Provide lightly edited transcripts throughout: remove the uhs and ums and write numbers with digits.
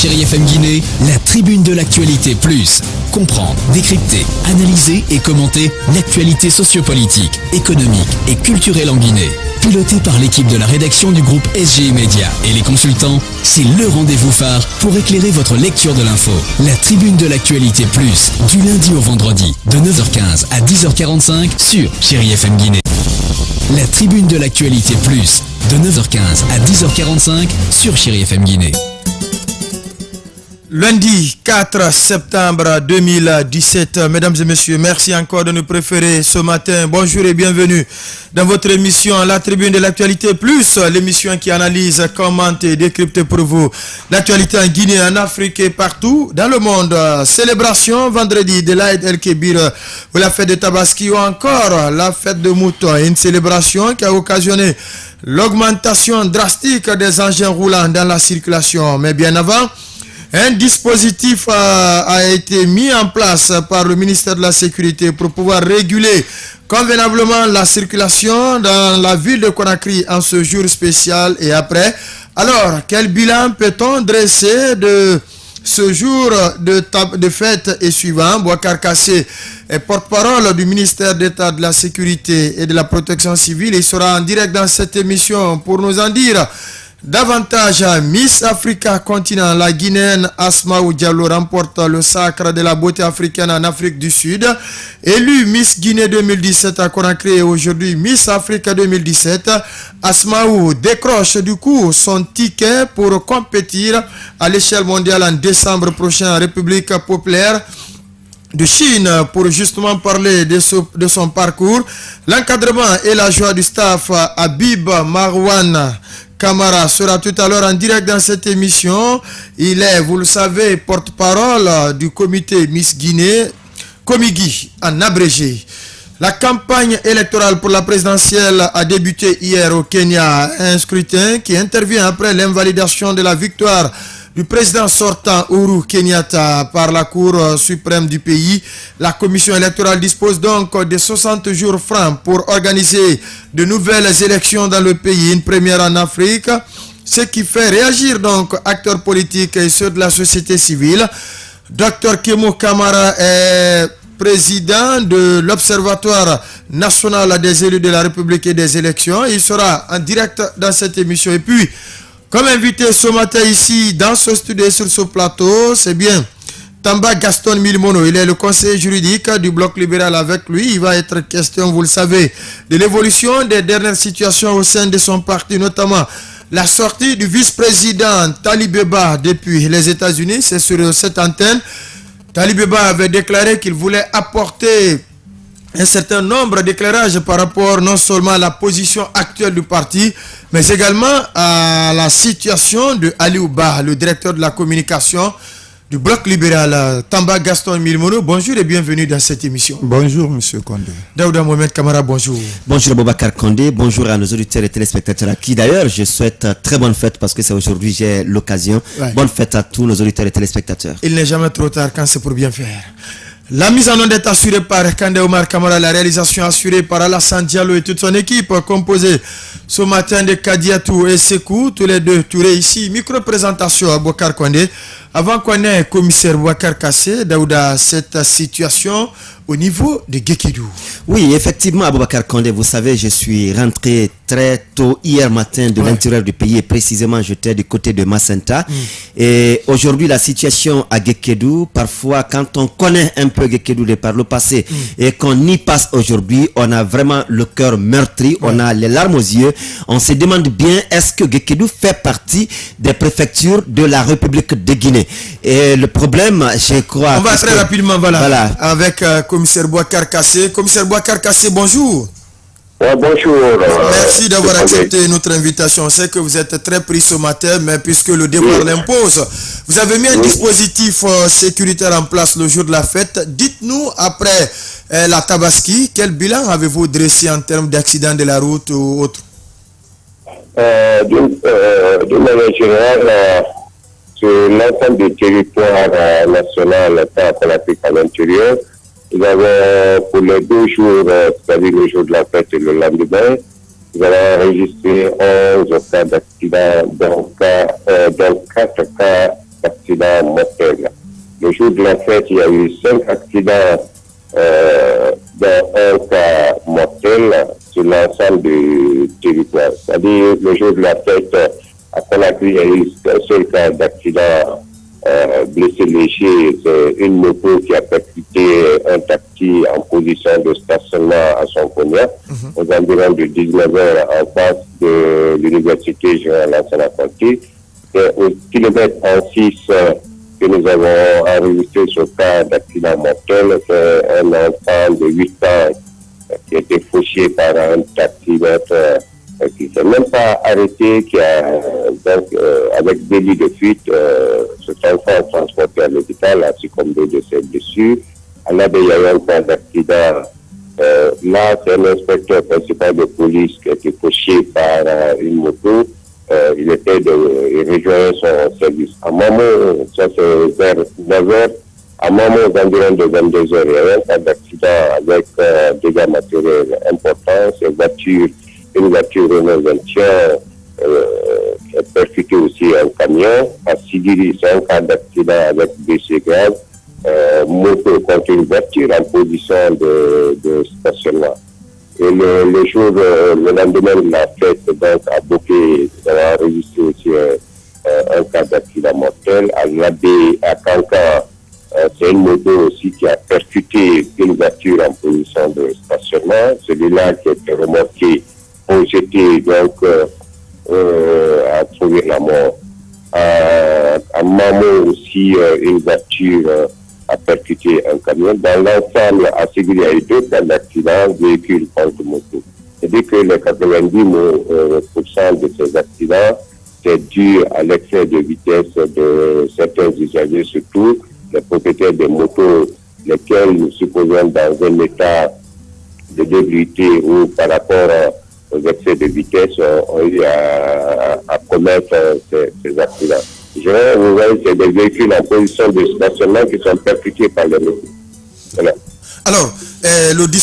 Chérie FM Guinée, la tribune de l'actualité plus. Comprendre, décrypter, analyser et commenter l'actualité sociopolitique, économique et culturelle en Guinée. Piloté par l'équipe de la rédaction du groupe SGI Média et les consultants, c'est le rendez-vous phare pour éclairer votre lecture de l'info. La tribune de l'actualité plus, du lundi au vendredi, de 9h15 à 10h45 sur Chérie FM Guinée. La tribune de l'actualité plus, de 9h15 à 10h45 sur Chérie FM Guinée. Lundi 4 septembre 2017, mesdames et messieurs, merci encore de nous préférer ce matin. Bonjour et bienvenue dans votre émission La Tribune de l'actualité plus, l'émission qui analyse, commente et décrypte pour vous l'actualité en Guinée, en Afrique et partout dans le monde. Célébration vendredi de l'Aïd el-Kébir ou la fête de Tabaski ou encore la fête de Mouton. Une célébration qui a occasionné l'augmentation drastique des engins roulants dans la circulation. Mais bien avant, un dispositif a été mis en place par le ministère de la Sécurité pour pouvoir réguler convenablement la circulation dans la ville de Conakry en ce jour spécial et après. Alors, quel bilan peut-on dresser de ce jour de fête et suivant? Bouakar Kassé est porte-parole du ministère d'État de la Sécurité et de la Protection civile. Il sera en direct dans cette émission pour nous en dire davantage. Miss Africa continent, la Guinéenne Asmaou Diallo remporte le sacre de la beauté africaine en Afrique du Sud. Élue Miss Guinée 2017 à Conakry et aujourd'hui Miss Africa 2017, Asmaou décroche du coup son ticket pour compétir à l'échelle mondiale en décembre prochain en République populaire de Chine pour justement parler de son parcours, l'encadrement et la joie du staff. Habib Marwan Kamara sera tout à l'heure en direct dans cette émission. Il est, vous le savez, porte-parole du comité Miss Guinée, Comigi en abrégé. La campagne électorale pour la présidentielle a débuté hier au Kenya. Un scrutin qui intervient après l'invalidation de la victoire du président sortant Uhuru Kenyatta par la Cour suprême du pays. La commission électorale dispose donc de 60 jours francs pour organiser de nouvelles élections dans le pays, une première en Afrique, ce qui fait réagir donc acteurs politiques et ceux de la société civile. Dr Kemo Kamara est président de l'Observatoire national des élus de la République et des élections. Il sera en direct dans cette émission. Et puis, comme invité ce matin ici dans ce studio sur ce plateau, c'est bien Tamba Gaston Milmono. Il est le conseiller juridique du Bloc libéral. Avec lui, il va être question, vous le savez, de l'évolution des dernières situations au sein de son parti, notamment la sortie du vice-président Talibeba depuis les États-Unis. C'est sur cette antenne. Talibeba avait déclaré qu'il voulait apporter un certain nombre d'éclairages par rapport non seulement à la position actuelle du parti, mais également à la situation de Aliou Ba, le directeur de la communication du Bloc libéral. Tamba Gaston Milmono, bonjour et bienvenue dans cette émission. Bonjour Monsieur Condé. Daouda Mohamed Kamara, bonjour. Bonjour Boubacar Condé, bonjour à nos auditeurs et téléspectateurs à qui d'ailleurs je souhaite très bonne fête parce que c'est aujourd'hui j'ai l'occasion. Ouais. Bonne fête à tous nos auditeurs et téléspectateurs. Il n'est jamais trop tard quand c'est pour bien faire. La mise en onde est assurée par Kandé Omar Kamara, la réalisation assurée par Alassane Diallo et toute son équipe, composée ce matin de Kadiatou et Sekou, tous les deux Touré ici. Micro-présentation à Bouakar Condé. Avant qu'on ait commissaire Bouakar Kassé, Daouda, cette situation au niveau de Guékédou. Oui, effectivement, Aboubacar Condé, vous savez, je suis rentré très tôt hier matin de l'intérieur du pays et précisément j'étais du côté de Macenta. Et aujourd'hui, la situation à Guékédou, parfois quand on connaît un peu Guékédou de par le passé et qu'on y passe aujourd'hui, on a vraiment le cœur meurtri, on a les larmes aux yeux. On se demande bien, est-ce que Guékédou fait partie des préfectures de la République de Guinée? Et le problème, je crois... On va très rapidement, voilà. Avec commissaire Bouakar Kassé. Commissaire Bouakar Kassé, bonjour. Bonjour. Merci d'avoir accepté notre invitation. On sait que vous êtes très pris ce matin, mais puisque le devoir l'impose, vous avez mis un dispositif sécuritaire en place le jour de la fête. Dites-nous, après la Tabaski, quel bilan avez-vous dressé en termes d'accidents de la route ou autre? D'une manière générale, sur l'ensemble du territoire national, pas pour l'Afrique à l'intérieur, nous avons, pour les 2 jours, c'est-à-dire le jour de la fête et le lendemain, nous avons enregistré 11 cas d'accident, donc 4 cas d'accidents mortels. Le jour de la fête, il y a eu 5 accidents dans un cas mortel sur l'ensemble du territoire. C'est-à-dire, le jour de la fête, à Conakry, il y a eu un seul cas d'accident blessé léger. C'est une moto qui a percuté un taxi en position de stationnement à son cognac, aux environs de 19h en face de l'université Jean Lansana-Conti. C'est au kilomètre 6 que nous avons enregistré ce cas d'accident mortel. C'est un enfant de 8 ans qui a été fauché par un taximètre qui ne s'est même pas arrêté, qui a donc avec délit de fuite, cet enfant transporté à l'hôpital a succombé de ses blessures. À l'AB, il y a eu un cas d'accident. Là, c'est un inspecteur principal de police qui a été fauché par une moto. Il rejoignait son service. À Mamo, ça c'est vers 9h. À Mamo, aux environs de 22h, il y a eu un cas d'accident avec dégâts matériels importants. Une voiture Renault 21 a percuté aussi un camion. À Sigiri, c'est un cas d'accident avec blessés graves. Moto contre une voiture en position de stationnement. Et le lendemain de la fête, donc à Bokeh, on a enregistré aussi un cas d'accident mortel. À l'Abbé, à Kankan, c'est une moto aussi qui a percuté une voiture en position de stationnement. Celui-là qui a été remorqué, projeté donc à trouver la mort. À Mamo aussi, une voiture a percuté un camion. Dans l'ensemble, à Séguri, il y a eu 2 cas d'accidents, véhicules contre moto. C'est-à-dire que les 90% de ces accidents, c'est dû à l'excès de vitesse de certains usagers, surtout les propriétaires des motos, lesquels nous supposons dans un état de débilité ou par rapport aux excès de vitesse ont eu à commettre ces accidents. Vous voyez, c'est des véhicules en position de stationnement qui sont percutés par les motos. Voilà. Alors,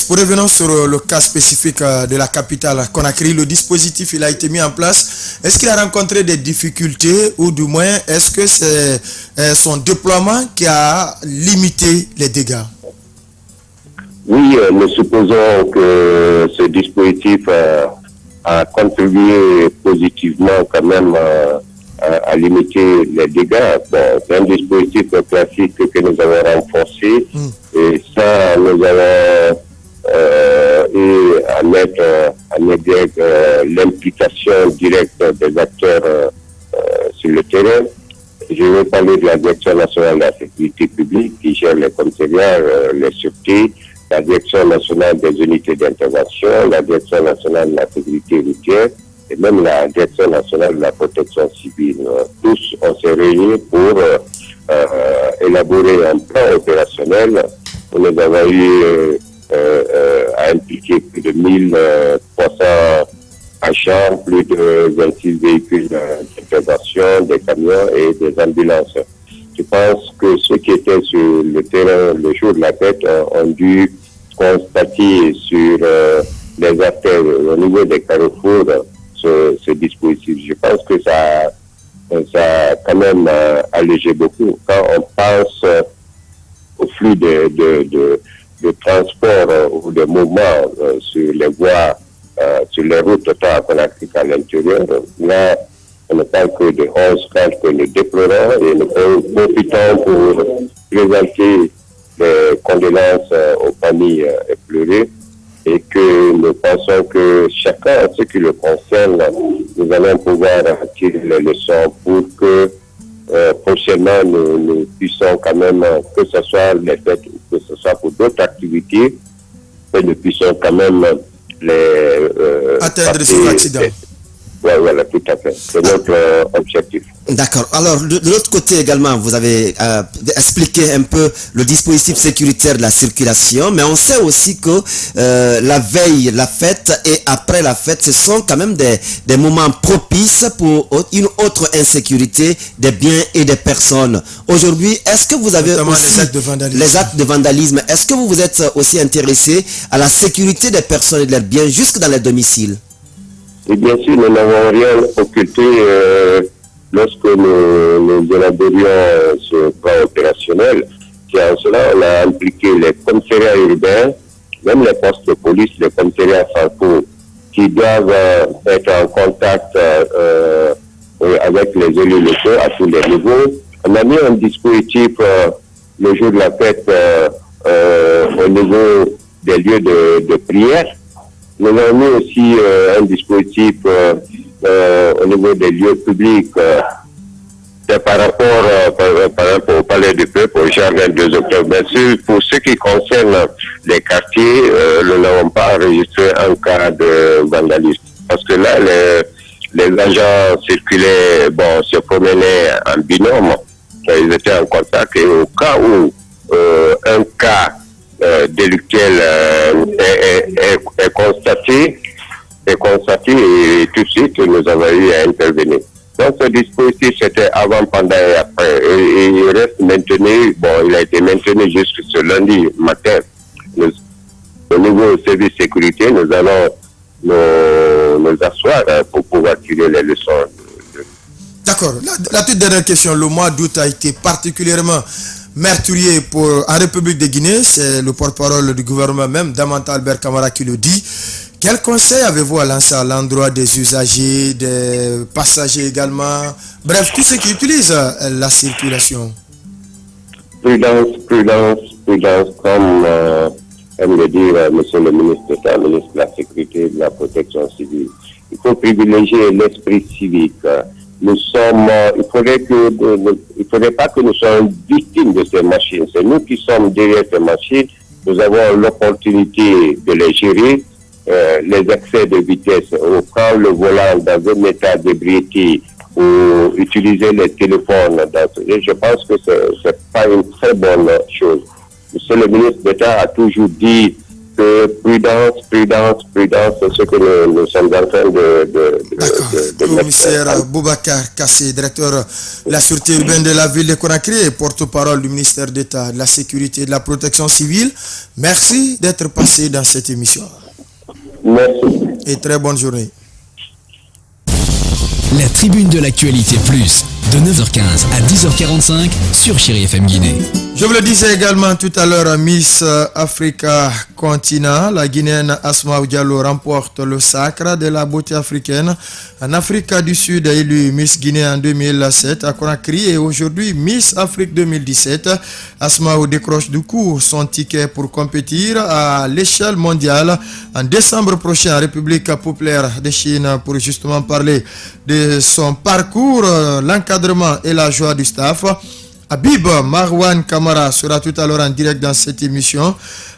revenons sur le cas spécifique de la capitale Conakry. Le dispositif, il a été mis en place. Est-ce qu'il a rencontré des difficultés ou du moins, est-ce que c'est son déploiement qui a limité les dégâts? Oui, nous supposons que ce dispositif a contribué positivement quand même à limiter les dégâts. Bon, c'est un dispositif classique que nous avons renforcé et ça, nous avons eu à mettre en exergue l'implication directe des acteurs sur le terrain. Je veux parler de la Direction nationale de la sécurité publique qui gère les commissariats, les sûretés, la Direction nationale des unités d'intervention, la Direction nationale de la sécurité routière, et même la Direction nationale de la protection civile. Tous, on s'est réunis pour élaborer un plan opérationnel où nous avons eu à impliquer plus de 1300 agents, plus de 26 véhicules d'intervention, des camions et des ambulances. Je pense que ceux qui étaient sur le terrain le jour de la fête ont dû constater sur les artères au niveau des carrefours ce dispositif. Je pense que ça a quand même allégé beaucoup. Quand on pense au flux de transport ou de mouvements sur les voies, sur les routes tant à Conakry qu'à l'intérieur, là, on ne parle que de 11 cas que nous déplorons et nous profitons pour présenter les condoléances aux familles éplorées et que nous pensons que chacun, en ce qui le concerne, nous allons pouvoir tirer les leçons pour que prochainement nous puissions quand même, que ce soit les fêtes ou que ce soit pour d'autres activités, que nous puissions quand même les atteindre ces accidents. Oui, voilà, tout à fait. C'est notre objectif. D'accord. Alors, de l'autre côté également, vous avez expliqué un peu le dispositif sécuritaire de la circulation, mais on sait aussi que la veille, la fête et après la fête, ce sont quand même des moments propices pour une autre insécurité des biens et des personnes. Aujourd'hui, est-ce que vous avez notamment aussi les actes de vandalisme, est-ce que vous vous êtes aussi intéressé à la sécurité des personnes et de leurs biens jusque dans les domiciles? Et bien sûr, nous n'avons rien occulté. lorsque nous élaborions ce plan opérationnel, c'est en cela on a impliqué les commissariats urbains, même les postes de police, les commissariats centraux, qui doivent être en contact avec les élus locaux à tous les niveaux. On a mis un dispositif le jour de la fête au niveau des lieux de prière. Nous avons mis aussi un dispositif au niveau des lieux publics par rapport au Palais du Peuple, au Jardin 2 octobre. Bien sûr, pour ce qui concerne les quartiers, nous n'avons pas enregistré un cas de vandalisme. Parce que là, les agents circulaient, se promenaient en binôme. Ils étaient en contact et au cas où un cas délictuel est constaté et tout de suite nous avons eu à intervenir. Donc ce dispositif c'était avant, pendant et après. Et il reste maintenu, il a été maintenu jusqu'à ce lundi matin. Au niveau du service sécurité, nous allons nous asseoir pour pouvoir tirer les leçons. D'accord. La toute dernière question. Le mois d'août a été particulièrement meurtrier en République de Guinée. C'est le porte-parole du gouvernement même, Damanta Albert Camara, qui le dit. Quel conseil avez-vous à lancer à l'endroit des usagers, des passagers également, bref, tous ceux qui utilisent la circulation? Prudence, comme aime le dire monsieur le ministre d'État, ministre de la Sécurité et de la Protection civile. Il faut privilégier l'esprit civique. Il faudrait pas que nous soyons victimes de ces machines. C'est nous qui sommes derrière ces machines. Nous avons l'opportunité de les gérer. Les excès de vitesse, ou prendre le volant dans un état d'ébriété, ou utiliser les téléphones. Je pense que c'est pas une très bonne chose. Monsieur le ministre d'État a toujours dit que prudence, c'est ce que nous sommes en train de Commissaire Boubacar Kassé, directeur de la sûreté urbaine de la ville de Conakry et porte-parole du ministère d'État de la Sécurité et de la Protection civile. Merci d'être passé dans cette émission. Merci. Et très bonne journée. La tribune de l'actualité plus, de 9h15 à 10h45 sur Chéri FM Guinée. Je vous le disais également tout à l'heure, Miss Africa Continent, la Guinéenne Asma Diallo remporte le sacre de la beauté africaine. En Afrique du Sud, élue Miss Guinée en 2007 à Conakry et aujourd'hui Miss Afrique 2017. Asma décroche du coup son ticket pour compétir à l'échelle mondiale en décembre prochain en République populaire de Chine pour justement parler de son parcours, l'encadrement et la joie du staff. Habib Marwan Kamara sera tout à l'heure en direct dans cette émission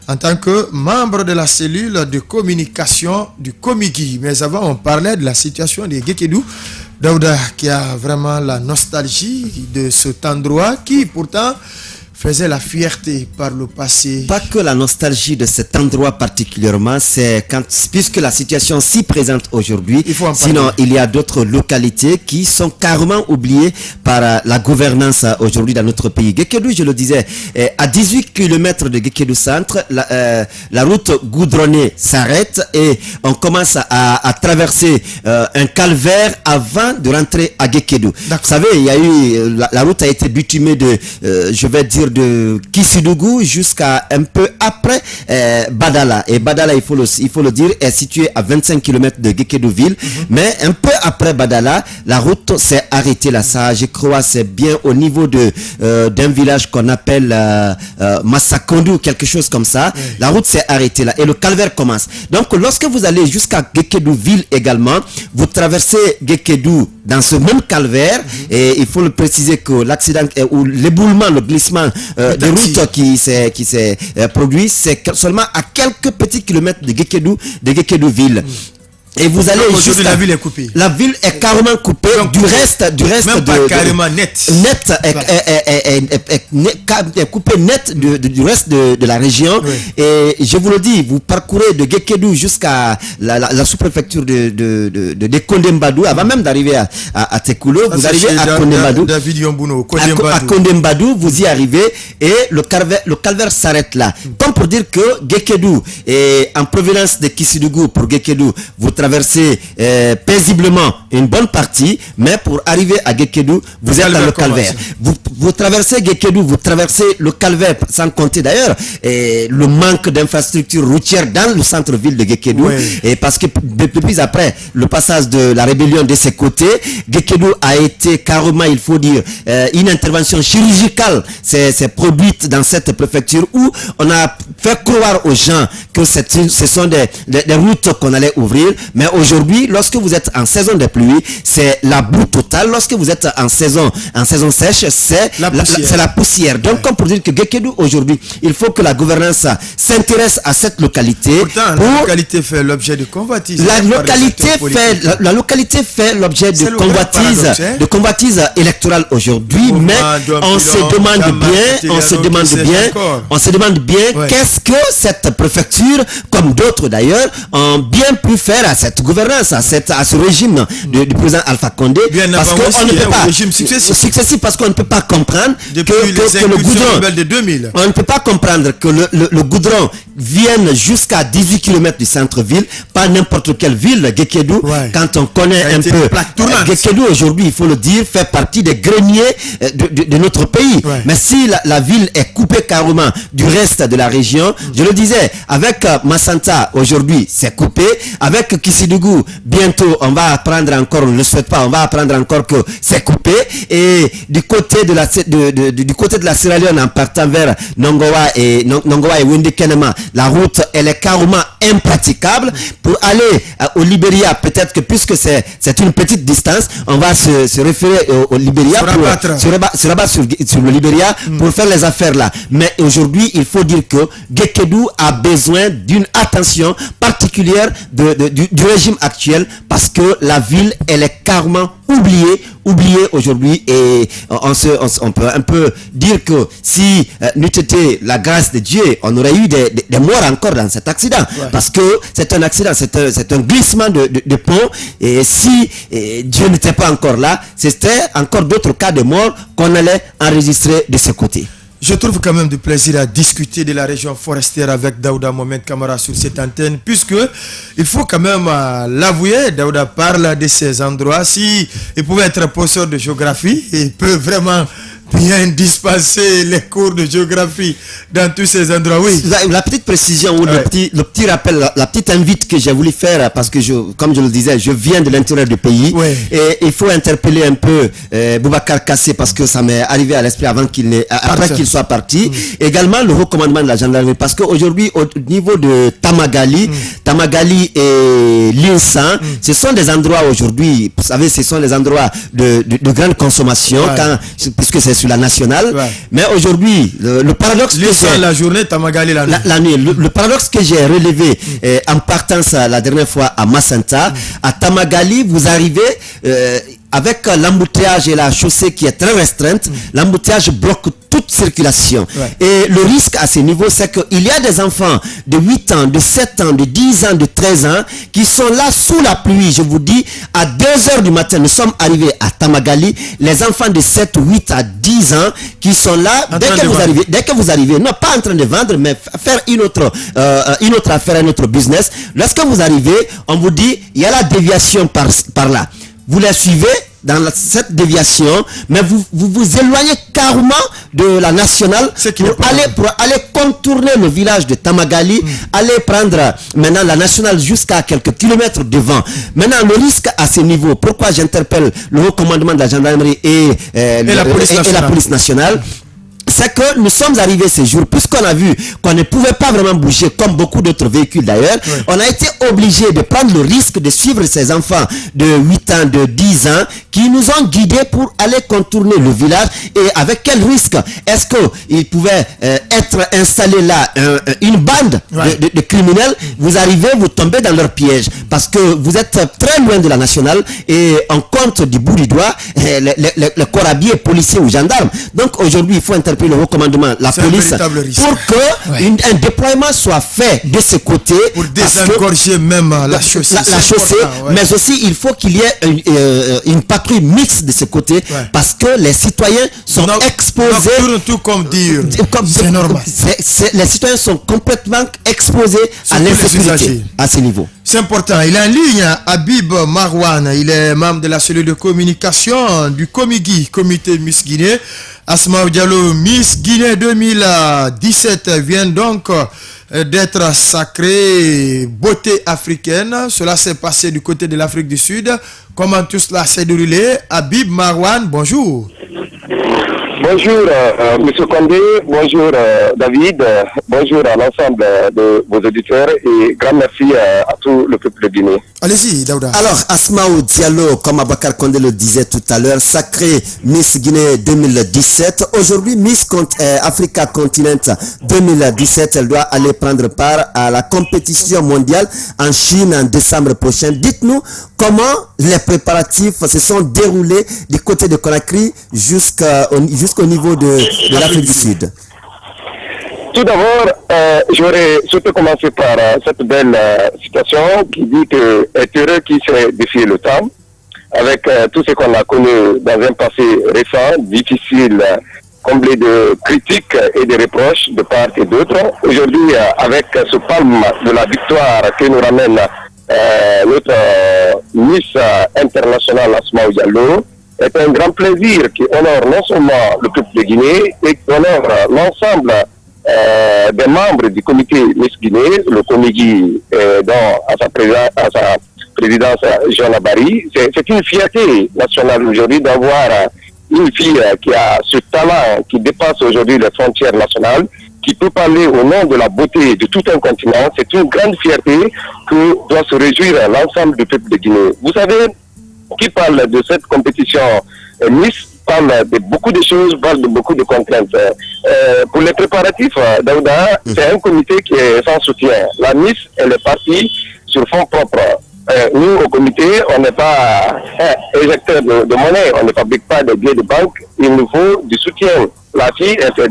en tant que membre de la cellule de communication du Comigui. Mais avant, on parlait de la situation des Gekedou. Daouda qui a vraiment la nostalgie de cet endroit qui pourtant faisait la fierté par le passé. Pas que la nostalgie de cet endroit particulièrement, c'est puisque la situation s'y présente aujourd'hui, sinon il y a d'autres localités qui sont carrément oubliées par la gouvernance aujourd'hui dans notre pays. Gekedou, je le disais, à 18 km de Gekedou centre, la route goudronnée s'arrête et on commence à traverser un calvaire avant de rentrer à Gekedou. Vous savez, il y a eu la route a été bitumée de, je vais dire, de Kissidougou jusqu'à un peu après Badala. Et Badala, il faut le dire, est situé à 25 km de Gekedouville. Mais un peu après Badala, la route s'est arrêtée là. Ça, je crois, c'est bien au niveau d'un village qu'on appelle Massakondu, quelque chose comme ça. La route s'est arrêtée là et le calvaire commence. Donc, lorsque vous allez jusqu'à Gekedouville également, vous traversez Gekedou dans ce même calvaire et il faut le préciser que l'accident ou l'éboulement, le glissement de route qui s'est produit, c'est seulement à quelques petits kilomètres de Gekedouville. Et vous allez jusqu'à la ville est coupée. La ville est carrément coupée. Donc, du reste même pas carrément net. Est coupé net du reste de la région. Oui. Et je vous le dis, vous parcourez de Gekedou jusqu'à la sous-préfecture de Kondembadou, avant même d'arriver à Tekoulo, vous arrivez à Kondembadou. À Kondembadou, vous y arrivez et le calvaire s'arrête là. Comme pour dire que Gekedou est en provenance de Kissidougou pour Gekedou, vous traversez traversez paisiblement une bonne partie, mais pour arriver à Guékédou, vous êtes dans le calvaire. Vous traversez Guékédou, vous traversez le calvaire, sans compter d'ailleurs le manque d'infrastructures routières dans le centre-ville de Guékédou. Et parce que depuis après le passage de la rébellion de ses côtés, Guékédou a été carrément, il faut dire, une intervention chirurgicale c'est produite dans cette préfecture où on a fait croire aux gens que ce sont des routes qu'on allait ouvrir. Mais aujourd'hui, lorsque vous êtes en saison de pluie, c'est la boue totale. Lorsque vous êtes en saison sèche, c'est la poussière. Donc, comme pour dire que Guékédou aujourd'hui, il faut que la gouvernance s'intéresse à cette localité. Pourtant, la localité fait l'objet de convoitises. La localité fait l'objet de convoitises électorales aujourd'hui, mais on se demande bien qu'est-ce que cette préfecture, comme d'autres d'ailleurs, ont bien pu faire à cette gouvernance, à ce régime du président Alpha Condé, parce qu'on ne peut pas régime successif, parce qu'on ne peut pas comprendre que le goudron de 2000. On ne peut pas comprendre que le goudron vienne jusqu'à 18 km du centre-ville, pas n'importe quelle ville. Guékédou, quand on connaît un peu Guékédou aujourd'hui, il faut le dire, fait partie des greniers de notre pays. Mais si la ville est coupée carrément du reste de la région, je le disais, avec Massanta aujourd'hui c'est coupé, avec Kissidougou bientôt on va apprendre encore, on ne le souhaite pas, on va apprendre encore que c'est coupé, et du côté de la Sierra Leone en partant vers Nongoa et Windikenema, la route elle est carrément impraticable. Pour aller au Libéria, peut-être que puisque c'est une petite distance, on va se référer au Libéria, se rabattre sur le Libéria pour faire les affaires là. Mais aujourd'hui, il faut dire que Guékédou a besoin d'une attention particulière du régime actuel, parce que la ville, elle est carrément oubliée aujourd'hui, et on peut un peu dire que si n'eût été la grâce de Dieu, on aurait eu des morts encore dans cet accident, parce que c'est un accident, c'est un glissement de pont, et si Dieu n'était pas encore là, c'était encore d'autres cas de mort qu'on allait enregistrer de ce côté. Je trouve quand même du plaisir à discuter de la région forestière avec Daouda Mohamed Kamara sur cette antenne, puisque il faut quand même l'avouer, Daouda parle de ces endroits. Si il pouvait être professeur de géographie, il peut vraiment bien dispenser les cours de géographie dans tous ces endroits. Oui. La petite précision ou le petit rappel, la petite invite que j'ai voulu faire, parce que comme je le disais, je viens de l'intérieur du pays, et il faut interpeller un peu Boubacar Kassé, parce que ça m'est arrivé à l'esprit après qu'il soit parti. Également le recommandement de la gendarmerie, parce qu'aujourd'hui au niveau de Tamagali et Linsan, ce sont des endroits aujourd'hui, vous savez, ce sont des endroits de grande consommation, puisque c'est sur la nationale. Mais aujourd'hui, le paradoxe la journée, Tamagali la nuit. Le paradoxe que j'ai relevé en partant la dernière fois à Massanta, à Tamagali, vous arrivez avec l'embouteillage et la chaussée qui est très restreinte, l'embouteillage bloque toute circulation. Et le risque à ce niveau, c'est qu'il y a des enfants de 8 ans, de 7 ans, de 10 ans, de 13 ans qui sont là sous la pluie. Je vous dis, à 2h du matin, nous sommes arrivés à Tamagali, les enfants de 7, 8 à 10 ans qui sont là, dès que vous arrivez, non pas en train de vendre, mais faire une autre affaire, un autre business. Lorsque vous arrivez, on vous dit, il y a la déviation par là. Vous les suivez dans cette déviation, mais vous éloignez carrément de la nationale pour aller contourner le village de Tamagali, aller prendre maintenant la nationale jusqu'à quelques kilomètres devant. Maintenant, le risque à ce niveau, pourquoi j'interpelle le haut commandement de la gendarmerie et la police nationale, c'est que nous sommes arrivés ces jours, puisqu'on a vu qu'on ne pouvait pas vraiment bouger comme beaucoup d'autres véhicules d'ailleurs, on a été obligé de prendre le risque de suivre ces enfants de 8 ans, de 10 ans, qui nous ont guidés pour aller contourner le village. Et avec quel risque? Est-ce qu'il pouvait être installé là une bande de criminels? Vous arrivez, vous tombez dans leur piège, parce que vous êtes très loin de la nationale, et on compte du bout du doigt les corps habillés, policiers ou gendarmes. Donc aujourd'hui, il faut interpeller le recommandement, la police, pour que un déploiement soit fait de ce côté, pour désengorger même la chaussée, mais aussi il faut qu'il y ait une patrouille mixte de ce côté, parce que les citoyens sont exposés, tout comme dire, c'est normal. Les citoyens sont complètement exposés à l'insécurité à ce niveau. C'est important. Il est en ligne, Habib Marwan. Il est membre de la cellule de communication du Comigi, Comité Miss Guinée. Asma Diallo, Miss Guinée 2017 vient donc d'être sacrée beauté africaine. Cela s'est passé du côté de l'Afrique du Sud. Comment tout cela s'est déroulé? Habib Marwan, bonjour. Bonjour, M. Condé, bonjour David, bonjour à l'ensemble de vos auditeurs et grand merci à tout le peuple de Guinée. Allez-y, Daouda. Alors, Asmaou Diallo, comme Abakar Condé le disait tout à l'heure, sacrée Miss Guinée 2017. Aujourd'hui, Miss Africa Continent 2017, elle doit aller prendre part à la compétition mondiale en Chine en décembre prochain. Dites-nous comment les préparatifs se sont déroulés du côté de Conakry jusqu'au niveau de l'Afrique du Sud. Tout d'abord, j'aurais souhaité commencer par cette belle citation qui dit que est heureux qui sait défier le temps, avec tout ce qu'on a connu dans un passé récent, difficile, comblé de critiques et de reproches de part et d'autre. Aujourd'hui, avec ce palme de la victoire que nous ramène notre Miss internationale Asmaou Diallo, est un grand plaisir qui honore non seulement le peuple de Guinée, et qui honore l'ensemble des membres du comité Miss Guinée, le Comigi, à sa présidence Jean Abari. C'est une fierté nationale aujourd'hui d'avoir une fille qui a ce talent qui dépasse aujourd'hui les frontières nationales, qui peut parler au nom de la beauté de tout un continent. C'est une grande fierté que doit se réjouir l'ensemble du peuple de Guinée. Vous savez, qui parle de cette compétition Miss parle de beaucoup de choses, parle de beaucoup de contraintes. Pour les préparatifs, Daouda, c'est un comité qui est sans soutien. La Miss, elle est partie sur fonds propres. Nous, au comité, on n'est pas éjecteur de monnaie, on ne fabrique pas de billets de banque, il nous faut du soutien. La fille, elle s'est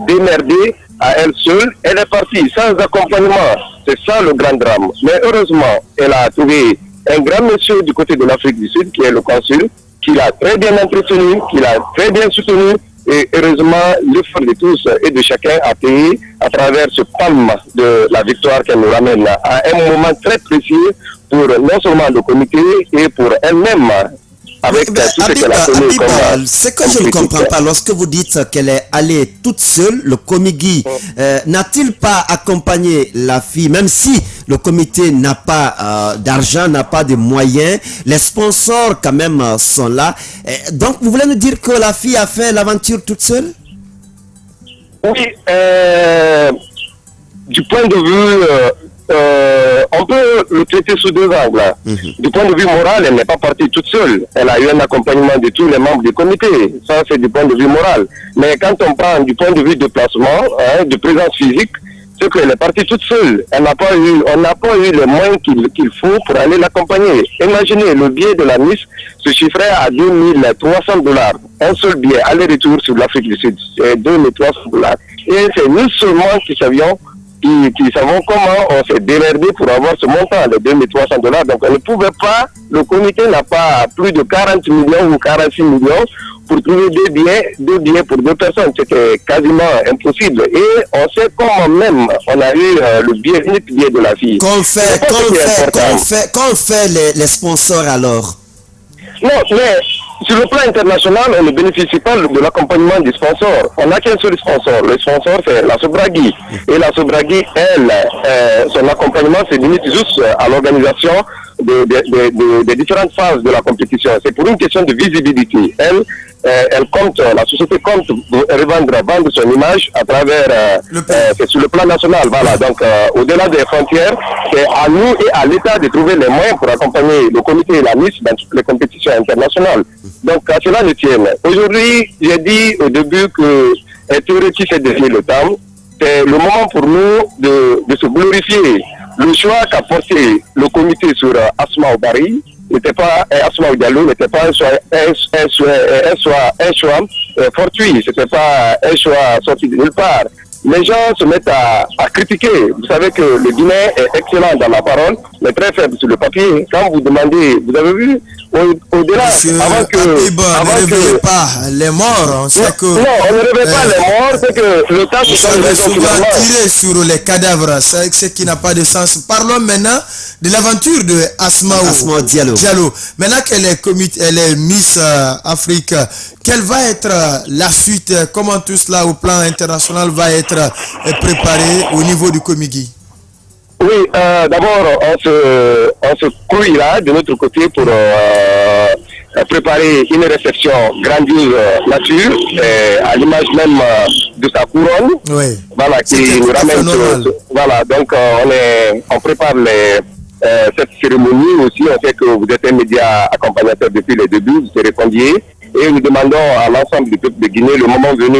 démerdée à elle seule, elle est partie sans accompagnement. C'est ça le grand drame. Mais heureusement, elle a trouvé un grand monsieur du côté de l'Afrique du Sud, qui est le consul, qui l'a très bien entretenu, qui l'a très bien soutenu, et heureusement, l'effort de tous et de chacun a payé à travers ce palme de la victoire qu'elle nous ramène à un moment très précieux pour non seulement le comité, et pour elle-même, avec tout ce qu'elle a connu comme... Ce que je ne comprends pas, lorsque vous dites qu'elle est allée toute seule, le Comigi n'a-t-il pas accompagné la fille, même si le comité n'a pas d'argent, n'a pas de moyens, les sponsors quand même sont là. Donc vous voulez nous dire que la fille a fait l'aventure toute seule? Oui, du point de vue... on peut le traiter sous deux angles. Du point de vue moral, elle n'est pas partie toute seule. Elle a eu un accompagnement de tous les membres du comité. Ça, c'est du point de vue moral. Mais quand on parle du point de vue de placement, de présence physique, c'est qu'elle est partie toute seule. On n'a pas eu les moyens qu'il faut pour aller l'accompagner. Imaginez, le billet de la Miss se chiffrait à $2,300. Un seul billet, aller-retour sur l'Afrique du Sud, c'est $2,300. Et c'est nous seulement qui savions comment on s'est démerdé pour avoir ce montant de $2,300. Donc on ne pouvait pas, le comité n'a pas plus de 40 millions ou 46 millions pour trouver deux billets pour deux personnes. C'était quasiment impossible. Et on sait comment même on a eu l'unique billet de la fille. Qu'ont fait les sponsors alors? Non, mais sur le plan international, on ne bénéficie pas de l'accompagnement du sponsor. On n'a qu'un seul sponsor. Le sponsor, c'est la Sobragui. Et la Sobragui, elle, son accompagnement se limite juste à l'organisation des différentes phases de la compétition. C'est pour une question de visibilité. Elle compte, la société compte vendre son image à travers, c'est sur le plan national. Voilà. Donc, au-delà des frontières, c'est à nous et à l'État de trouver les moyens pour accompagner le comité et la Miss dans toutes les compétitions internationales. Donc, à cela ne tienne. Aujourd'hui, j'ai dit au début que être heureux qui s'est défié le temps, c'est le moment pour nous de se glorifier. Le choix qu'a porté le comité sur Asmaou Bari n'était pas Asmaou Diallo, n'était pas un choix fortuit, c'était pas un choix sorti de nulle part. Les gens se mettent à critiquer. Vous savez que le Guinéen est excellent dans la parole, mais très faible sur le papier. Quand vous demandez, vous avez vu au-delà, avant que... ne réveillez pas les morts, on sait que... Non, on ne réveille pas les morts, c'est que le temps... On va souvent tirer sur les cadavres, c'est ce qui n'a pas de sens. Parlons maintenant de l'aventure de Asmao Diallo. Maintenant qu'elle est Miss Afrique, quelle va être la suite? Comment tout cela au plan international va être préparé au niveau du Komigi? Oui, d'abord, on se couille là de notre côté pour préparer une réception grandiose nature, à l'image même de sa couronne. Oui. Voilà, qui nous ramène voilà, donc on prépare cette cérémonie aussi. On sait que vous êtes un média accompagnateur depuis le début, vous serez conviés. Et nous demandons à l'ensemble du peuple de Guinée, le moment venu,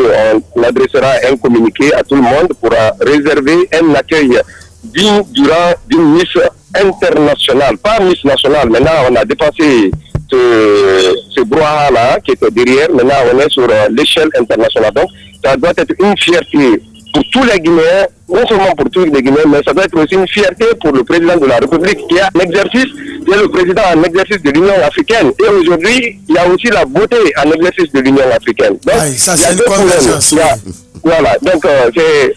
on adressera un communiqué à tout le monde pour réserver un accueil digne d'une Miss internationale, pas Miss nationale. Maintenant, on a dépassé ce brouhaha-là qui était derrière. Maintenant, on est sur l'échelle internationale. Donc, ça doit être une fierté pour tous les Guinéens, non seulement pour tous les Guinéens, mais ça doit être aussi une fierté pour le président de la République qui est le président en exercice de l'Union africaine. Et aujourd'hui, il y a aussi la beauté en exercice de l'Union africaine. Donc, ça, c'est une convergence. Voilà, donc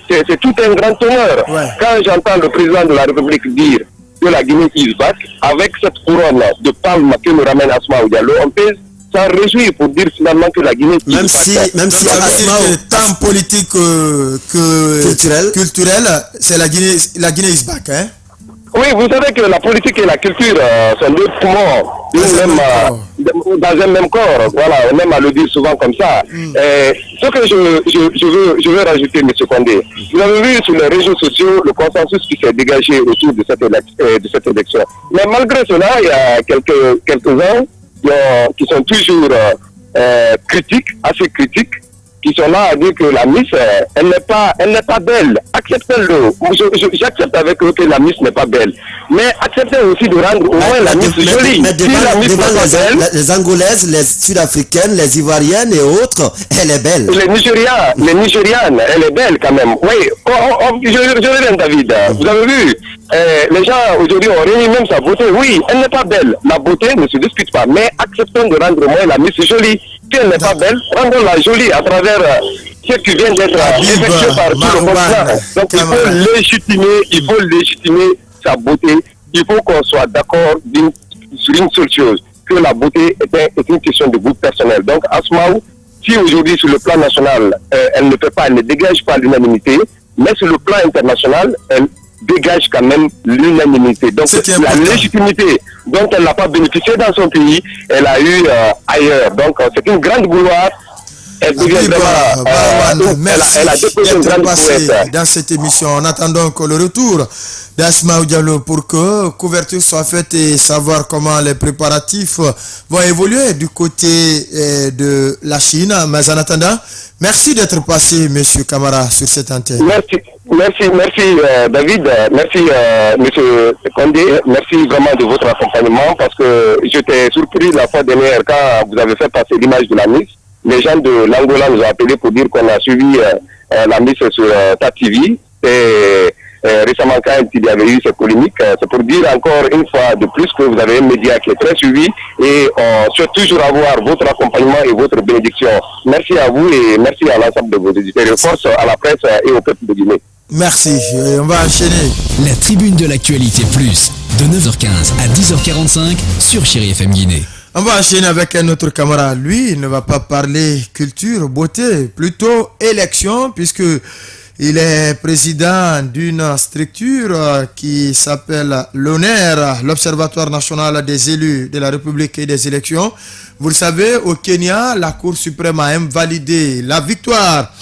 c'est tout un grand honneur. Ouais. Quand j'entends le président de la République dire que la Guinée is back, avec cette couronne de palme que nous ramène Asmao Diallo, on peut s'en réjouir pour dire finalement que la Guinée is back. Même si Asmao, tant politique que culturel, c'est la Guinée is back, hein? Oui, vous savez que la politique et la culture sont deux poumons dans un même corps. Voilà, on aime à le dire souvent comme ça. Ce que je veux rajouter, M. Condé, vous avez vu sur les réseaux sociaux le consensus qui s'est dégagé autour de cette élection. Mais malgré cela, il y a quelques-uns qui sont toujours critiques, assez critiques, qui sont là à dire que la Miss, elle n'est pas belle. Acceptez-le. J'accepte avec eux que la Miss n'est pas belle. Mais acceptez aussi de rendre au moins la Miss jolie. Mais devant les Angolaises, les Sud-Africaines, les Ivoiriennes et autres, elle est belle. Les Nigérianes, elle est belle quand même. Oui, je reviens, David. Vous avez vu, les gens aujourd'hui ont réuni même sa beauté. Oui, elle n'est pas belle. La beauté ne se discute pas. Mais acceptons de rendre au moins la Miss jolie. Si elle n'est pas belle, rendons-la jolie à travers ce qui vient d'être effectué par tout le monde. Donc il faut légitimer sa beauté. Il faut qu'on soit d'accord sur une seule chose, que la beauté est une question de goût personnel. Donc Asmao, si aujourd'hui sur le plan national, elle ne dégage pas l'unanimité, mais sur le plan international, elle dégage quand même l'unanimité. Donc la légitimité dont elle n'a pas bénéficié dans son pays, elle a eu ailleurs. Donc c'est une grande gloire. Merci d'être passé dans cette émission. En attendant que le retour d'Asmao Diallo pour que couverture soit faite et savoir comment les préparatifs vont évoluer du côté de la Chine. Mais en attendant, merci d'être passé, Monsieur Camara, sur cette antenne. Merci David, merci Monsieur Condé, merci vraiment de votre accompagnement parce que j'étais surpris la fois dernière quand vous avez fait passer l'image de la Miss. Les gens de l'Angola nous ont appelé pour dire qu'on a suivi la Miss sur TATV et récemment quand il y avait eu cette polémique, c'est pour dire encore une fois de plus que vous avez un média qui est très suivi et on souhaite toujours avoir votre accompagnement et votre bénédiction. Merci à vous et merci à l'ensemble de vos éditeurs et force à la presse et au peuple de Guinée. Merci, on va enchaîner. La tribune de l'actualité plus, de 9h15 à 10h45 sur Chéri FM Guinée. On va enchaîner avec un autre camarade. Lui, il ne va pas parler culture, beauté, plutôt élection, puisque il est président d'une structure qui s'appelle l'ONER, l'Observatoire national des élus de la République et des élections. Vous le savez, au Kenya, la Cour suprême a invalidé la victoire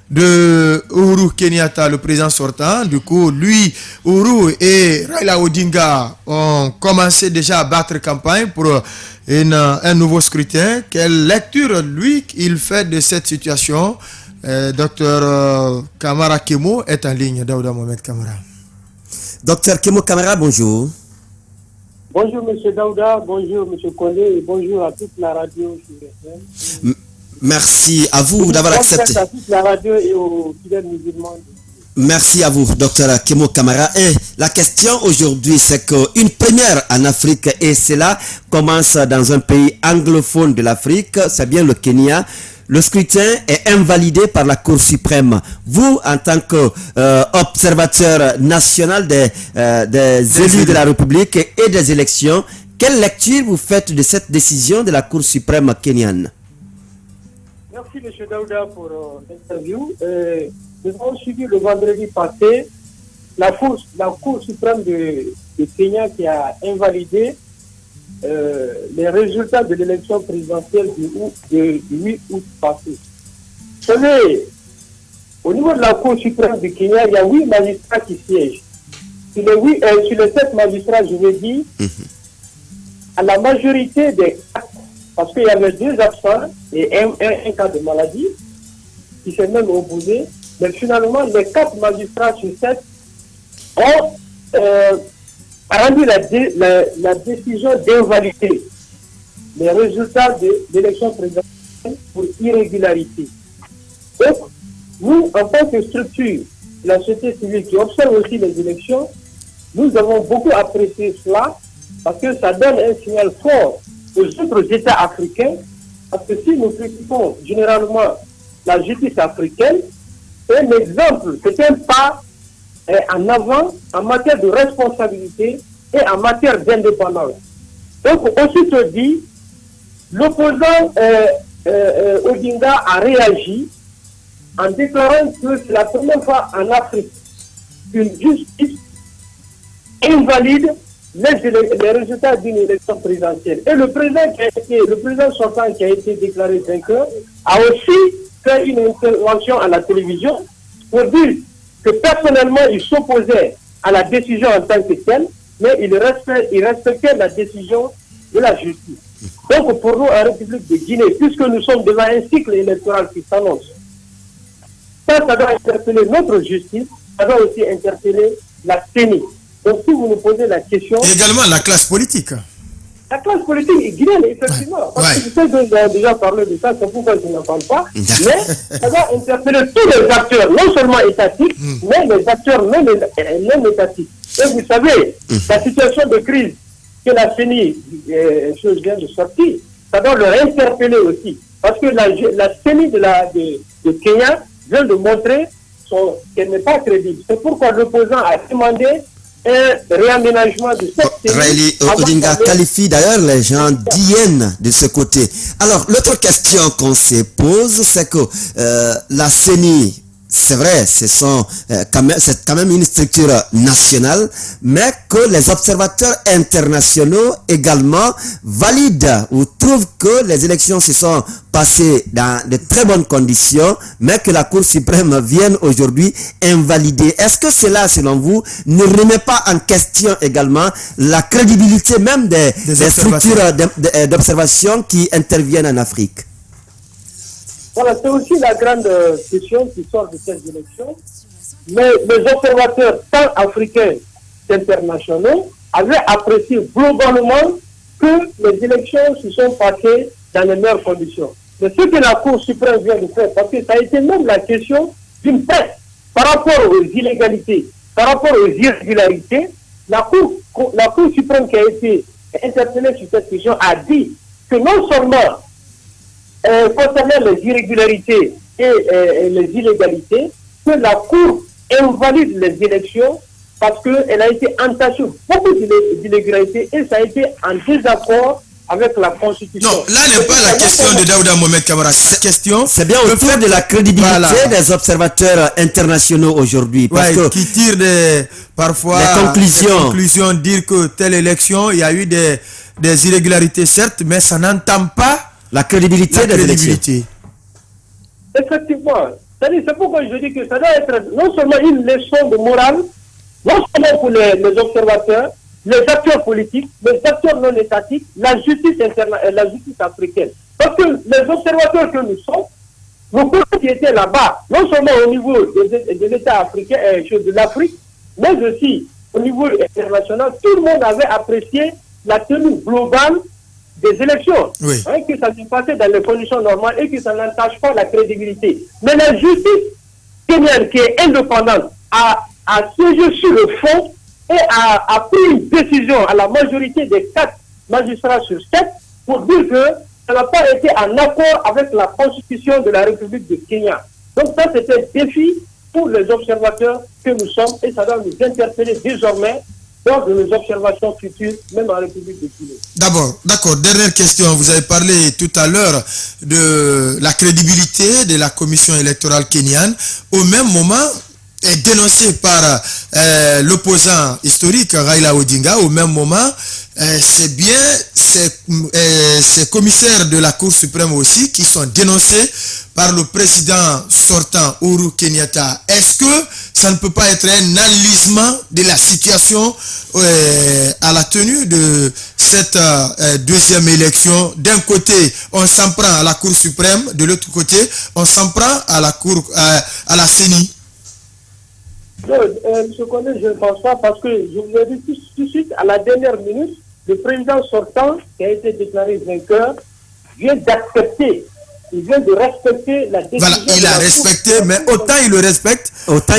de Uhuru Kenyatta, le président sortant. Du coup, lui, Uhuru et Raila Odinga ont commencé déjà à battre campagne pour un nouveau scrutin. Quelle lecture, lui, il fait de cette situation? Docteur Kamara Kemo est en ligne. Daouda Mohamed Kamara. Docteur Kemo Kamara, bonjour. Bonjour, M. Daouda. Bonjour, M. Kondé. Et bonjour à toute la radio. Merci à vous d'avoir accepté. À toute la radio et aux fidèles musulmans. Merci à vous, docteur Kemo Kamara. Et la question aujourd'hui, c'est qu'une première en Afrique, et cela commence dans un pays anglophone de l'Afrique, c'est bien le Kenya. Le scrutin est invalidé par la Cour suprême. Vous, en tant qu'observateur national des élus de la République et des élections, quelle lecture vous faites de cette décision de la Cour suprême kenyane? Merci M. Daouda pour l'interview. Nous avons suivi le vendredi passé la Cour suprême de Kenya qui a invalidé les résultats de l'élection présidentielle du 8 août passé. Vous savez, au niveau de la Cour suprême du Kenya, il y a 8 magistrats qui siègent. Sur les 7 magistrats, je veux dire, à la majorité des cas, parce qu'il y avait 2 absents et un cas de maladie qui s'est même opposé, mais finalement, les 4 magistrats sur 7 ont rendu la décision d'invalider les résultats de l'élection présidentielle pour irrégularité. Donc, nous, en tant que structure de la société civile qui observe aussi les élections, nous avons beaucoup apprécié cela parce que ça donne un signal fort aux autres États africains, parce que si nous critiquons généralement la justice africaine, c'est un exemple, c'est un pas en avant en matière de responsabilité et en matière d'indépendance. Donc, aussitôt dit, l'opposant Odinga a réagi en déclarant que c'est la première fois en Afrique qu'une justice invalide les résultats d'une élection présidentielle. Et le président sortant qui a été déclaré vainqueur a aussi fait une intervention à la télévision pour dire que personnellement il s'opposait à la décision en tant que telle, mais il respectait la décision de la justice. Donc pour nous en République de Guinée, puisque nous sommes devant un cycle électoral qui s'annonce, ça doit interpeller notre justice, ça doit aussi interpeller la CENI. Donc si vous nous posez la question... Et également la classe politique. La classe politique guinéenne, effectivement. Parce que je sais que j'ai déjà parlé de ça, c'est pourquoi je n'en parle pas. Mais ça doit interpeller tous les acteurs, non seulement étatiques, mais les acteurs non étatiques. Et vous savez, la situation de crise que la CENI vient de sortir, ça doit leur interpeller aussi. Parce que la CENI de Kenya vient de montrer qu'elle n'est pas crédible. C'est pourquoi l'opposant a demandé un réaménagement de cette CENI. Raili Odinga qualifie d'ailleurs les gens d'hyènes de ce côté. Alors, l'autre question qu'on se pose, c'est que la CENI, c'est vrai, c'est quand même une structure nationale, mais que les observateurs internationaux également valident ou trouvent que les élections se sont passées dans de très bonnes conditions, mais que la Cour suprême vienne aujourd'hui invalider. Est-ce que cela, selon vous, ne remet pas en question également la crédibilité même des structures d'observation qui interviennent en Afrique? Voilà, c'est aussi la grande question qui sort de cette élection. Mais les observateurs, tant africains qu'internationaux, avaient apprécié globalement que les élections se sont passées dans les meilleures conditions. Mais ce que la Cour suprême vient de faire, parce que ça a été même la question d'une presse par rapport aux illégalités, par rapport aux irrégularités, la Cour suprême qui a été interpellée sur cette question a dit que non seulement concernant les irrégularités et les illégalités, que la Cour invalide les élections parce qu'elle a été entachée beaucoup d'illégalités et ça a été en désaccord avec la Constitution. Non, là n'est pas la question de Daouda Mohamed Kamara. Cette question, c'est bien autour de la crédibilité des observateurs internationaux aujourd'hui. Qui tirent parfois des conclusions, dire que telle élection, il y a eu des irrégularités, certes, mais ça n'entame pas la crédibilité des élections. Effectivement. C'est pourquoi je dis que ça doit être non seulement une leçon de morale, non seulement pour les observateurs, les acteurs politiques, les acteurs non étatiques, la justice africaine. Parce que les observateurs que nous sommes, nous qui étaient là-bas, non seulement au niveau de l'État africain, de l'Afrique, mais aussi au niveau international, tout le monde avait apprécié la tenue globale des élections, que ça s'est passé dans les conditions normales et que ça n'entache pas la crédibilité. Mais la justice kenyane qui est indépendante, a siégé sur le fond et a pris une décision à la majorité des 4 magistrats sur 7 pour dire que ça n'a pas été en accord avec la constitution de la République du Kenya. Donc ça, c'était un défi pour les observateurs que nous sommes et ça doit nous interpeller désormais lors de nos observations futures, même en République du Guinée. D'abord, d'accord. Dernière question. Vous avez parlé tout à l'heure de la crédibilité de la commission électorale kenyane. Au même moment, est dénoncé par l'opposant historique Raila Odinga. Au même moment, c'est bien ces commissaires de la Cour suprême aussi qui sont dénoncés par le président sortant Uhuru Kenyatta. Est-ce que ça ne peut pas être un enlisement de la situation à la tenue de cette deuxième élection? D'un côté, on s'en prend à la Cour suprême, de l'autre côté, on s'en prend à la Cour, à la CENI. Non, M. Condé, je ne pense pas parce que je vous l'ai dit tout de suite, à la dernière minute, le président sortant, qui a été déclaré vainqueur, vient d'accepter, il vient de respecter la décision. Voilà, il a respecté, mais autant il le respecte, autant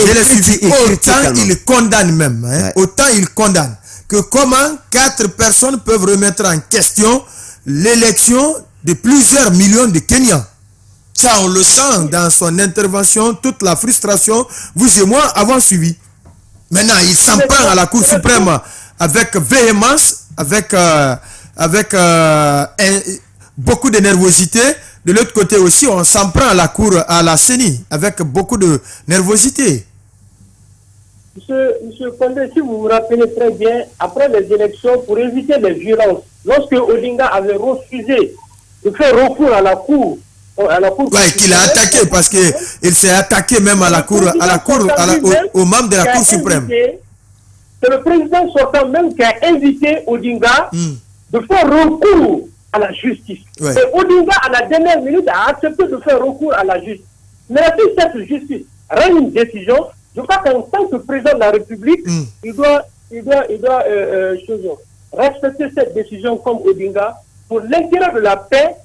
il condamne même. Hein, ouais. Autant il condamne. Que comment 4 personnes peuvent remettre en question l'élection de plusieurs millions de Kenyans. Ça, on le sent dans son intervention, toute la frustration. Vous et moi avons suivi. Maintenant, il s'en prend à la Cour suprême avec véhémence, avec beaucoup de nervosité. De l'autre côté aussi, on s'en prend à la Cour, à la CENI, avec beaucoup de nervosité. Monsieur Condé, si vous vous rappelez très bien, après les élections, pour éviter les violences, lorsque Odinga avait refusé de faire recours à la Cour, ouais, qu'il a attaqué parce que il s'est attaqué même à la cour, aux membres de la Cour suprême. C'est le président sortant même qui a invité Odinga de faire recours à la justice. Ouais. Et Odinga, à la dernière minute, a accepté de faire recours à la justice. Mais si cette justice rend une décision, je crois qu'en tant que président de la République, il doit respecter cette décision comme Odinga pour l'intérêt de la paix.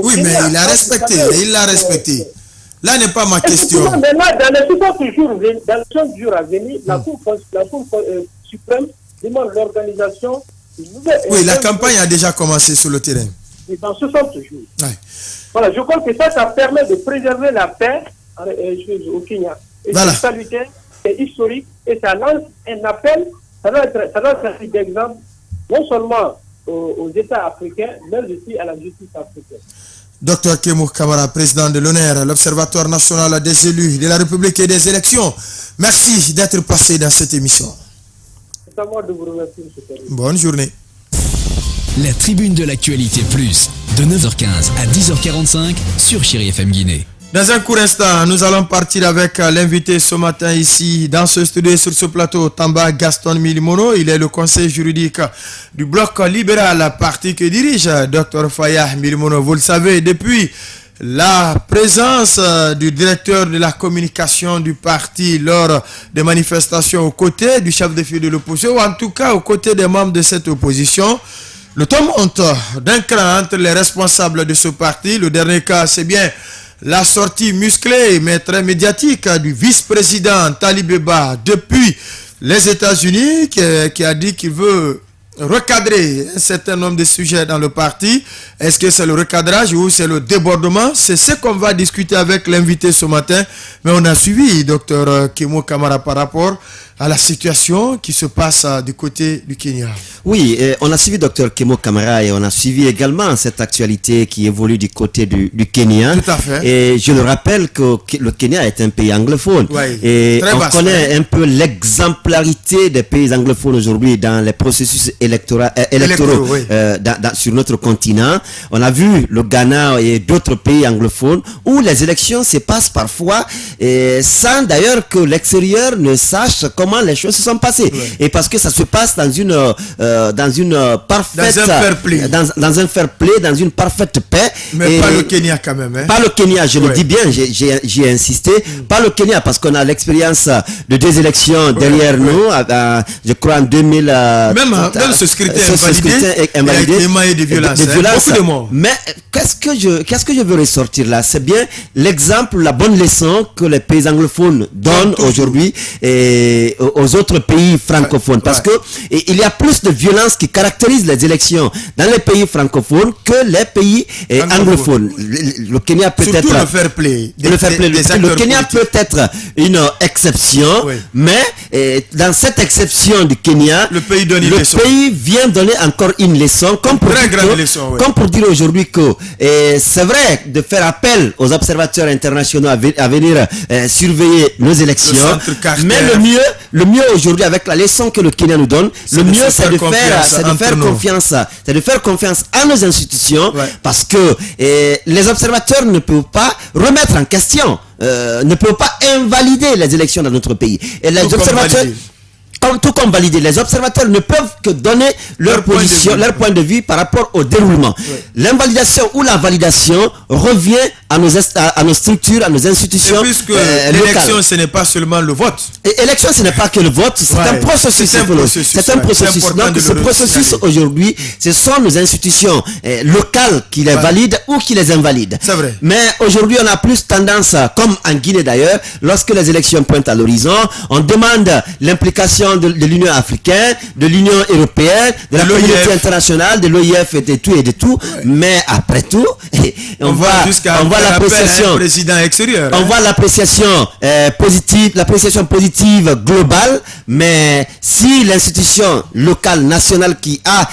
Oui, mais il a respecté, il l'a respecté. Là n'est pas ma question. Maintenant, dans les 60 jours à venir, la Cour suprême demande l'organisation. Oui, la campagne a déjà commencé sur le terrain. Dans 60 jours. Ouais. Voilà, je crois que ça permet de préserver la paix au Kenya. Et voilà. C'est salutaire, c'est historique, et ça lance un appel, ça doit être d'exemple, non seulement aux États africains, mais aussi à la justice africaine. Dr Kémo Kamara, président de l'honneur, l'Observatoire national des élus de la République et des élections. Merci d'être passé dans cette émission. C'est à moi de vous remercier, M. Bonne journée. La tribune de l'actualité plus, de 9h15 à 10h45 sur Chéri FM Guinée. Dans un court instant, nous allons partir avec l'invité ce matin ici dans ce studio sur ce plateau, Tamba Gaston Milimono. Il est le conseiller juridique du bloc libéral, parti que dirige Dr Faya Milimono. Vous le savez, depuis la présence du directeur de la communication du parti lors des manifestations aux côtés du chef de file de l'opposition, ou en tout cas aux côtés des membres de cette opposition, le ton monte d'un cran entre les responsables de ce parti. Le dernier cas, c'est bien la sortie musclée mais très médiatique du vice-président Talibeba depuis les États-Unis qui a dit qu'il veut recadrer un certain nombre de sujets dans le parti. Est-ce que c'est le recadrage ou c'est le débordement? C'est ce qu'on va discuter avec l'invité ce matin. Mais on a suivi Dr Kémo Kamara par rapport à la situation qui se passe du côté du Kenya. Oui, on a suivi Dr Kémo Kamara et on a suivi également cette actualité qui évolue du côté du Kenya. Tout à fait. Et je le rappelle que le Kenya est un pays anglophone. Ouais, et on connaît un peu l'exemplarité des pays anglophones aujourd'hui dans les processus électoraux oui. Sur notre continent. On a vu le Ghana et d'autres pays anglophones où les élections se passent parfois sans d'ailleurs que l'extérieur ne sache comment comment les choses se sont passées. Et parce que ça se passe dans une parfaite... Dans un fair play. Dans un fair play, dans une parfaite paix. Mais pas le Kenya quand même. Hein. Pas le Kenya, je le dis bien, j'ai insisté. Pas le Kenya, parce qu'on a l'expérience de 2 élections derrière nous, je crois en 2000... Même ce scrutin invalidé, il y a de violence. Beaucoup de morts. Mais qu'est-ce que je veux ressortir là? C'est bien l'exemple, la bonne leçon que les pays anglophones donnent aujourd'hui aux autres pays francophones. Parce que il y a plus de violence qui caractérise les élections dans les pays francophones que les pays anglophones. Le Kenya peut surtout être... le fair play. Le Kenya peut être une exception, mais dans cette exception du Kenya, le pays vient donner encore une leçon, comme pour dire aujourd'hui que c'est vrai de faire appel aux observateurs internationaux à venir surveiller nos élections, mais le mieux aujourd'hui, avec la leçon que le Kenya nous donne, le mieux c'est de faire confiance à nos institutions, parce que les observateurs ne peuvent pas remettre en question, ne peuvent pas invalider les élections dans notre pays. Et les observateurs... Tout comme validé, les observateurs ne peuvent que donner leur position, leur point de vue par rapport au déroulement. L'invalidation ou la validation revient à nos structures, à nos institutions. Et puisque l'élection, ce n'est pas seulement le vote. Et élection, ce n'est pas que le vote, c'est un processus. C'est un processus. Donc, ce processus aujourd'hui, ce sont nos institutions locales qui les valident ou qui les invalident. C'est vrai. Mais aujourd'hui, on a plus tendance, comme en Guinée d'ailleurs, lorsque les élections pointent à l'horizon, on demande l'implication de l'Union africaine, de l'Union européenne, de la communauté internationale, de l'OIF et de tout. Mais après tout, on voit l'appréciation président extérieur. On voit l'appréciation positive globale, mais si l'institution locale, nationale qui a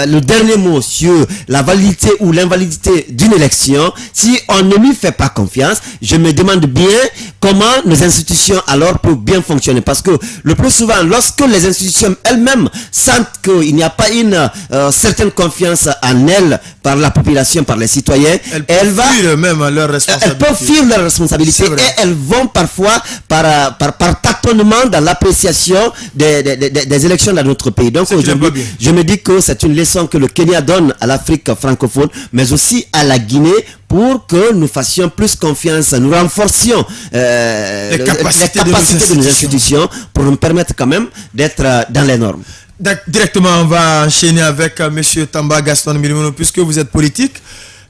le dernier mot sur la validité ou l'invalidité d'une élection, si on ne lui fait pas confiance, je me demande bien comment nos institutions alors peuvent bien fonctionner. Parce que le plus souvent, lorsque les institutions elles-mêmes sentent qu'il n'y a pas une certaine confiance en elles par la population, par les citoyens, elles peuvent fuir leurs responsabilités et elles vont parfois par tâtonnement dans l'appréciation des élections dans notre pays. Donc aujourd'hui, je me dis que c'est une leçon que le Kenya donne à l'Afrique francophone, mais aussi à la Guinée, pour que nous fassions plus confiance, nous renforcions les capacités de nos institutions pour nous permettre quand même d'être dans les normes. Directement, on va enchaîner avec M. Tamba Gaston Milimono, puisque vous êtes politique.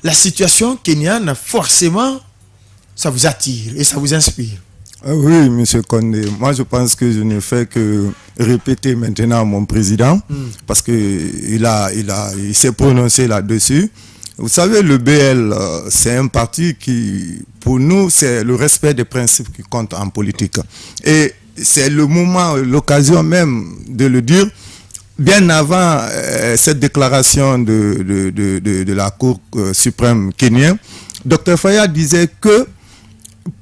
La situation kenyane, forcément, ça vous attire et ça vous inspire. Oui, M. Condé. Moi, je pense que je ne fais que répéter maintenant mon président, parce qu'il s'est prononcé là-dessus. Vous savez, le BL, c'est un parti qui, pour nous, c'est le respect des principes qui comptent en politique. Et c'est le moment, l'occasion même de le dire, bien avant cette déclaration de la Cour suprême kenyenne. Dr Faye disait que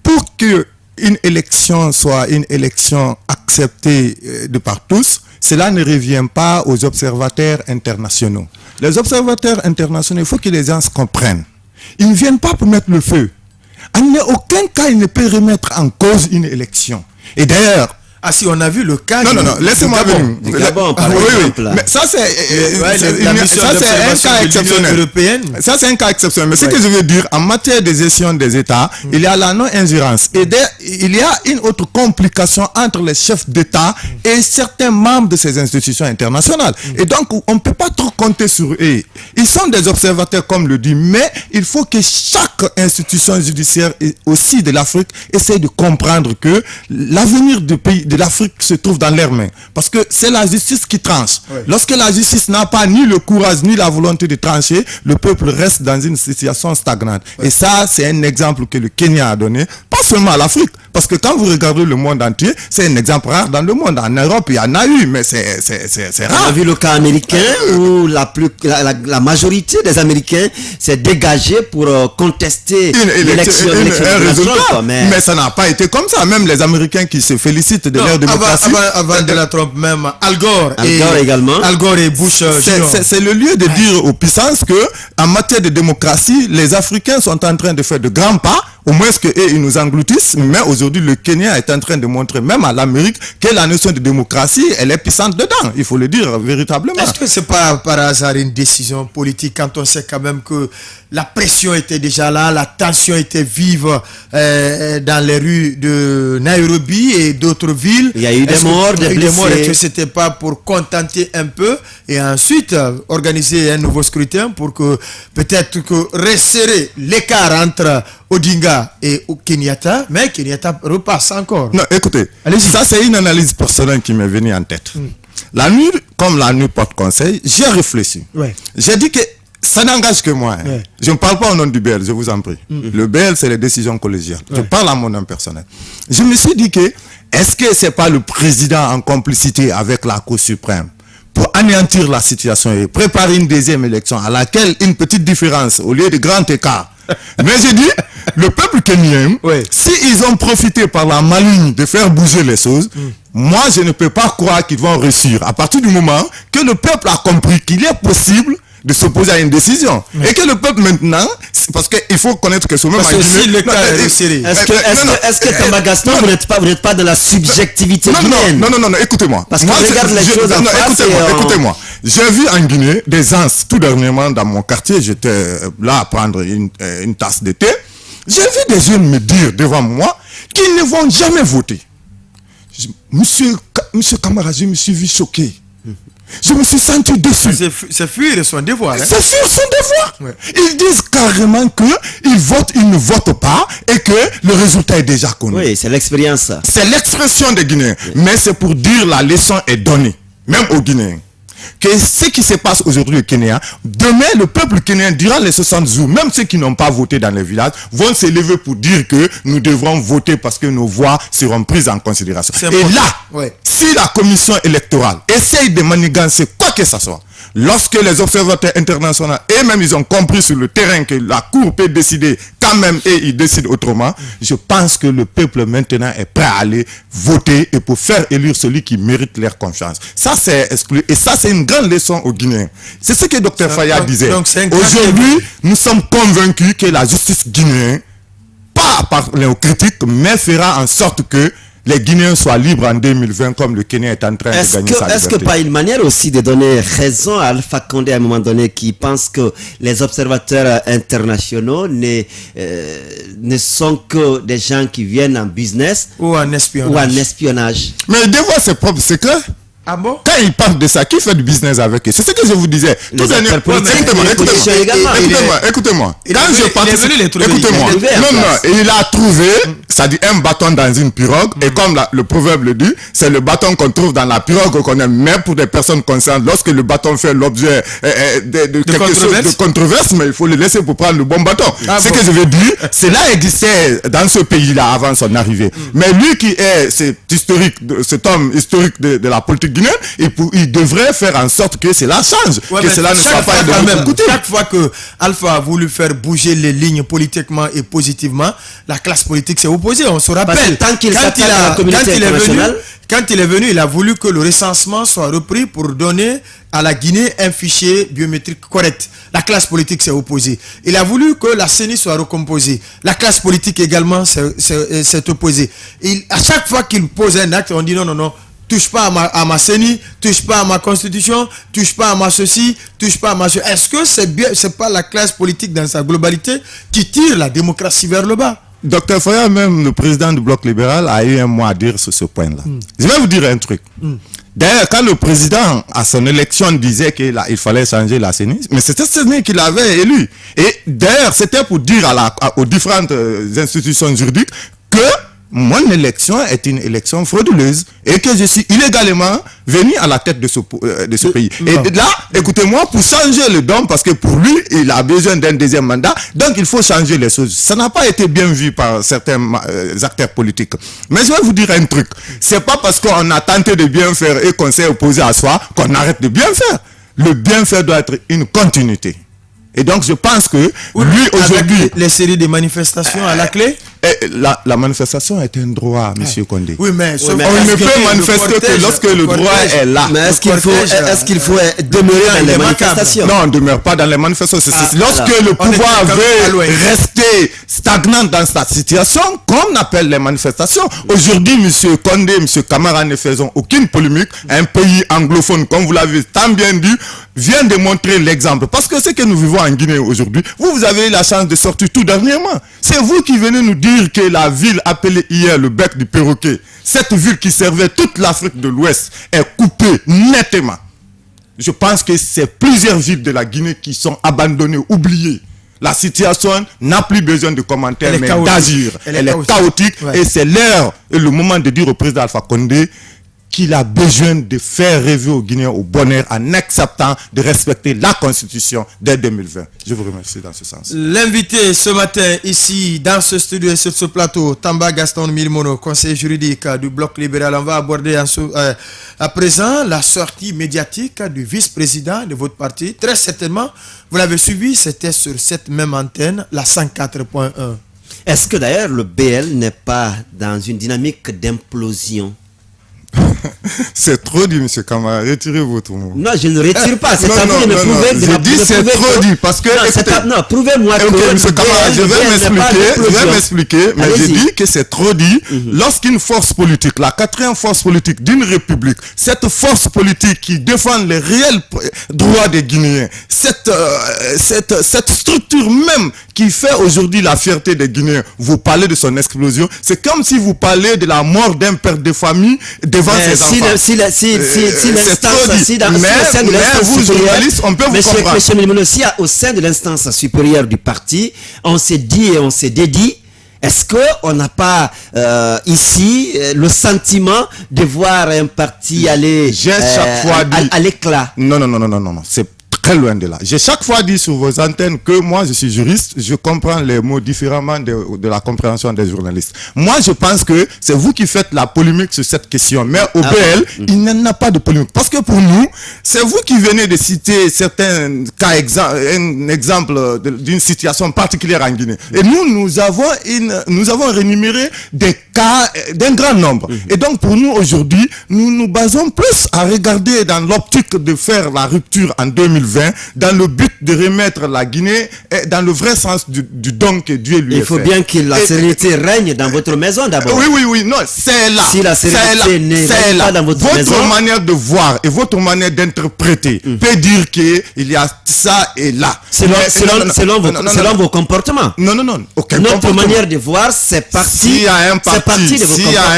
pour qu'une élection soit une élection acceptée de par tous, cela ne revient pas aux observateurs internationaux. Les observateurs internationaux, il faut que les gens se comprennent. Ils ne viennent pas pour mettre le feu. En aucun cas, ils ne peuvent remettre en cause une élection. Et d'ailleurs, si on a vu le cas... Non, laissez-moi venir. Mais ça, c'est un cas exceptionnel. Ça, c'est un cas exceptionnel. Mais ce que je veux dire, en matière de gestion des États, il y a la non-ingérence. Et il y a une autre complication entre les chefs d'État et certains membres de ces institutions internationales. Et donc, on ne peut pas trop compter sur eux. Ils sont des observateurs, comme le dit, mais il faut que chaque institution judiciaire, et aussi de l'Afrique, essaie de comprendre que l'avenir du pays, de l'Afrique se trouve dans leurs mains. Parce que c'est la justice qui tranche. Oui. Lorsque la justice n'a pas ni le courage ni la volonté de trancher, le peuple reste dans une situation stagnante. Oui. Et ça, c'est un exemple que le Kenya a donné, pas seulement à l'Afrique. Parce que quand vous regardez le monde entier, c'est un exemple rare dans le monde. En Europe, il y en a eu, mais c'est rare. On a vu le cas américain où la majorité des Américains s'est dégagée pour contester l'élection résultat. Mais ça n'a pas été comme ça. Même les Américains qui se félicitent de leur démocratie. Avant Donald Trump, même Al Gore également. Al Gore et Bush. C'est le lieu de dire aux puissances que, en matière de démocratie, les Africains sont en train de faire de grands pas au moins ils nous engloutissent, mais aujourd'hui le Kenya est en train de montrer même à l'Amérique que la notion de démocratie, elle est puissante dedans, il faut le dire véritablement. Est-ce que c'est pas par hasard une décision politique quand on sait quand même que la pression était déjà là, la tension était vive dans les rues de Nairobi et d'autres villes? Il y a eu des morts, des blessés. Est-ce que c'était pas pour contenter un peu et ensuite organiser un nouveau scrutin pour que peut-être que resserrer l'écart entre Odinga et Kenyatta, mais Kenyatta repasse encore. Non, écoutez, ça c'est une analyse personnelle qui m'est venue en tête. La nuit, comme la nuit porte conseil, j'ai réfléchi. J'ai dit que ça n'engage que moi. Je ne parle pas au nom du BL, je vous en prie. Le BL, c'est les décisions collégiales. Je parle à mon nom personnel. Je me suis dit que, est-ce que ce n'est pas le président en complicité avec la Cour suprême pour anéantir la situation et préparer une deuxième élection à laquelle une petite différence au lieu de grand écart? Mais j'ai dit, le peuple kenyan, s'ils ont profité par la maligne de faire bouger les choses, moi je ne peux pas croire qu'ils vont réussir. À partir du moment que le peuple a compris qu'il est possible de s'opposer à une décision. Et que le peuple maintenant, parce qu'il faut connaître que ce même... Si le cas est serré. Est-ce que Thomas Gaston, vous n'êtes pas de la subjectivité guinéenne? Non, écoutez-moi. Parce qu'on regarde les choses en face. Écoutez-moi. J'ai vu en Guinée des ans, tout dernièrement dans mon quartier, j'étais là à prendre une tasse de thé. J'ai vu des jeunes me dire devant moi qu'ils ne vont jamais voter. Monsieur Camara, je me suis vu choqué. Je me suis senti déçu. C'est fuir son devoir. C'est fuir son devoir. Ils disent carrément qu'ils ne votent pas et que le résultat est déjà connu. Oui, c'est l'expérience. C'est l'expression des Guinéens. Mais c'est pour dire la leçon est donnée, même aux Guinéens. Que ce qui se passe aujourd'hui au Kenya, demain le peuple kenyan, durant les 60 jours, même ceux qui n'ont pas voté dans les villages, vont se lever pour dire que nous devrons voter parce que nos voix seront prises en considération. Et là, si la commission électorale essaye de manigancer quoi que ce soit, lorsque les observateurs internationaux et même ils ont compris sur le terrain que la Cour peut décider quand même et ils décident autrement, je pense que le peuple maintenant est prêt à aller voter et pour faire élire celui qui mérite leur confiance. Ça c'est exclu et ça c'est une grande leçon aux Guinéens. C'est ce que Dr Faya disait. Aujourd'hui, nous sommes convaincus que la justice guinéenne, pas par les critiques, mais fera en sorte que les Guinéens soient libres en 2020 comme le Kenya est en train de gagner sa liberté. Est-ce que pas une manière aussi de donner raison à Alpha Condé à un moment donné qui pense que les observateurs internationaux ne sont que des gens qui viennent en business ou en espionnage. Mais des fois c'est propre secret. Ah bon? Quand ils parlent de ça, qui fait du business avec eux? C'est ce que je vous disais. Écoutez-moi. Écoutez-moi. Il a trouvé, c'est-à-dire un bâton dans une pirogue, et comme le proverbe le dit, c'est le bâton qu'on trouve dans la pirogue qu'on aime, même pour des personnes concernées, lorsque le bâton fait l'objet de quelque chose de controverse, mais il faut le laisser pour prendre le bon bâton. Ce que je veux dire, cela existait dans ce pays-là avant son arrivée. Mais lui qui est cet homme historique de la politique guinéenne, il devrait faire en sorte que cela change, que cela ne soit pas de chaque fois que Alpha a voulu faire bouger les lignes politiquement et positivement, la classe politique s'est opposée. On se rappelle, quand il est venu, il a voulu que le recensement soit repris pour donner à la Guinée un fichier biométrique correct. La classe politique s'est opposée. Il a voulu que la CENI soit recomposée. La classe politique également s'est opposée. À chaque fois qu'il pose un acte, on dit non, touche pas à ma CENI, touche pas à ma constitution, touche pas à ma ceci, touche pas à ma ceci. Est-ce que c'est pas la classe politique dans sa globalité qui tire la démocratie vers le bas? Docteur Faya, même le président du Bloc libéral, a eu un mot à dire sur ce point-là. Je vais vous dire un truc. D'ailleurs, quand le président, à son élection, disait qu'il fallait changer la CENI, mais c'était CENI qu'il avait élu. Et d'ailleurs, c'était pour dire aux différentes institutions juridiques que mon élection est une élection frauduleuse et que je suis illégalement venu à la tête de ce pays. Et là, écoutez-moi, pour changer le don, parce que pour lui, il a besoin d'un deuxième mandat, donc il faut changer les choses. Ça n'a pas été bien vu par certains acteurs politiques. Mais je vais vous dire un truc. C'est pas parce qu'on a tenté de bien faire et qu'on s'est opposé à soi qu'on arrête de bien faire. Le bien faire doit être une continuité. Et donc je pense que lui aujourd'hui... Les séries de manifestations à la clé. la manifestation est un droit, M. Condé. Oui, mais on ne peut manifester que lorsque le droit est là. Mais est-ce qu'il faut demeurer dans les manifestations? Non, on ne demeure pas dans les manifestations. Lorsque le pouvoir veut rester stagnant dans sa situation, qu'on appelle les manifestations. Aujourd'hui, M. Condé, M. Camara, ne faisons aucune polémique. Un pays anglophone, comme vous l'avez tant bien dit, vient de montrer l'exemple. Parce que ce que nous vivons en Guinée aujourd'hui, vous avez eu la chance de sortir tout dernièrement. C'est vous qui venez nous dire que la ville appelée hier le bec du perroquet, cette ville qui servait toute l'Afrique de l'Ouest, est coupée nettement. Je pense que c'est plusieurs villes de la Guinée qui sont abandonnées, oubliées. La situation n'a plus besoin de commentaires, mais d'agir. Elle est chaotique, ouais. Et c'est l'heure et le moment de dire au président Alpha Condé qu'il a besoin de faire rêver aux Guinéens au bonheur en acceptant de respecter la Constitution dès 2020. Je vous remercie dans ce sens. L'invité ce matin ici dans ce studio et sur ce plateau, Tamba Gaston Milmono, conseiller juridique du Bloc libéral. On va aborder à présent la sortie médiatique du vice-président de votre parti. Très certainement, vous l'avez suivi, c'était sur cette même antenne, la 104.1. Est-ce que d'ailleurs le BL n'est pas dans une dynamique d'implosion? C'est trop dit, M. Camara. Retirez votre mot. Non, je ne retire pas. C'est à vous de me prouver. Je dis c'est trop dit parce que. Non, prouvez-moi que. M. Camara, je vais m'expliquer. Mais je dis que c'est trop dit. Lorsqu'une force politique, la quatrième force politique d'une république, cette force politique qui défend les réels droits des Guinéens, cette structure même qui fait aujourd'hui la fierté des Guinéens, vous parlez de son explosion, c'est comme si vous parlez de la mort d'un père de famille devant ses enfants. Si au sein de l'instance supérieure du parti, on s'est dit et on s'est dédit, est-ce qu'on n'a pas ici le sentiment de voir un parti aller à l'éclat? Non. C'est très loin de là. J'ai chaque fois dit sur vos antennes que moi, je suis juriste, je comprends les mots différemment de la compréhension des journalistes. Moi, je pense que c'est vous qui faites la polémique sur cette question. Mais au BL, il n'y en a pas de polémique. Parce que pour nous, c'est vous qui venez de citer certains cas, un exemple d'une situation particulière en Guinée. Et nous avons rémunéré des cas d'un grand nombre. Et donc, pour nous, aujourd'hui, nous nous basons plus à regarder dans l'optique de faire la rupture en 2020, dans le but de remettre la Guinée dans le vrai sens du don que Dieu lui a fait. Il faut bien que la sérénité règne dans votre maison d'abord. Oui, non, c'est là. Si la sérénité n'est pas dans votre maison. Votre manière de voir et votre manière d'interpréter peut dire qu'il y a ça et là. Selon vos comportements. Non. Notre manière de voir, c'est parti. S'il y a un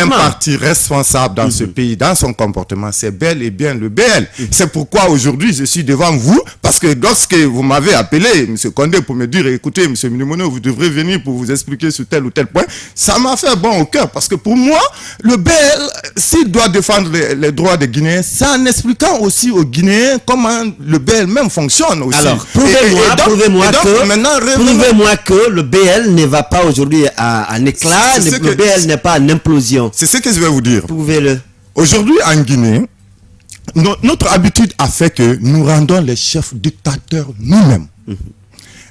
parti responsable dans ce pays, dans son comportement, c'est bel et bien le BL. C'est pourquoi aujourd'hui, je suis devant vous. Parce que lorsque vous m'avez appelé, M. Condé, pour me dire, écoutez, M. Milimono, vous devrez venir pour vous expliquer sur tel ou tel point, ça m'a fait bon au cœur. Parce que pour moi, le BL, s'il doit défendre les droits des Guinéens, c'est en expliquant aussi aux Guinéens comment le BL même fonctionne aussi. Alors, prouvez-moi que le BL ne va pas aujourd'hui en éclat, le BL n'est pas en implosion. C'est ce que je vais vous dire. Prouvez-le. Aujourd'hui, en Guinée, notre habitude a fait que nous rendons les chefs dictateurs nous-mêmes.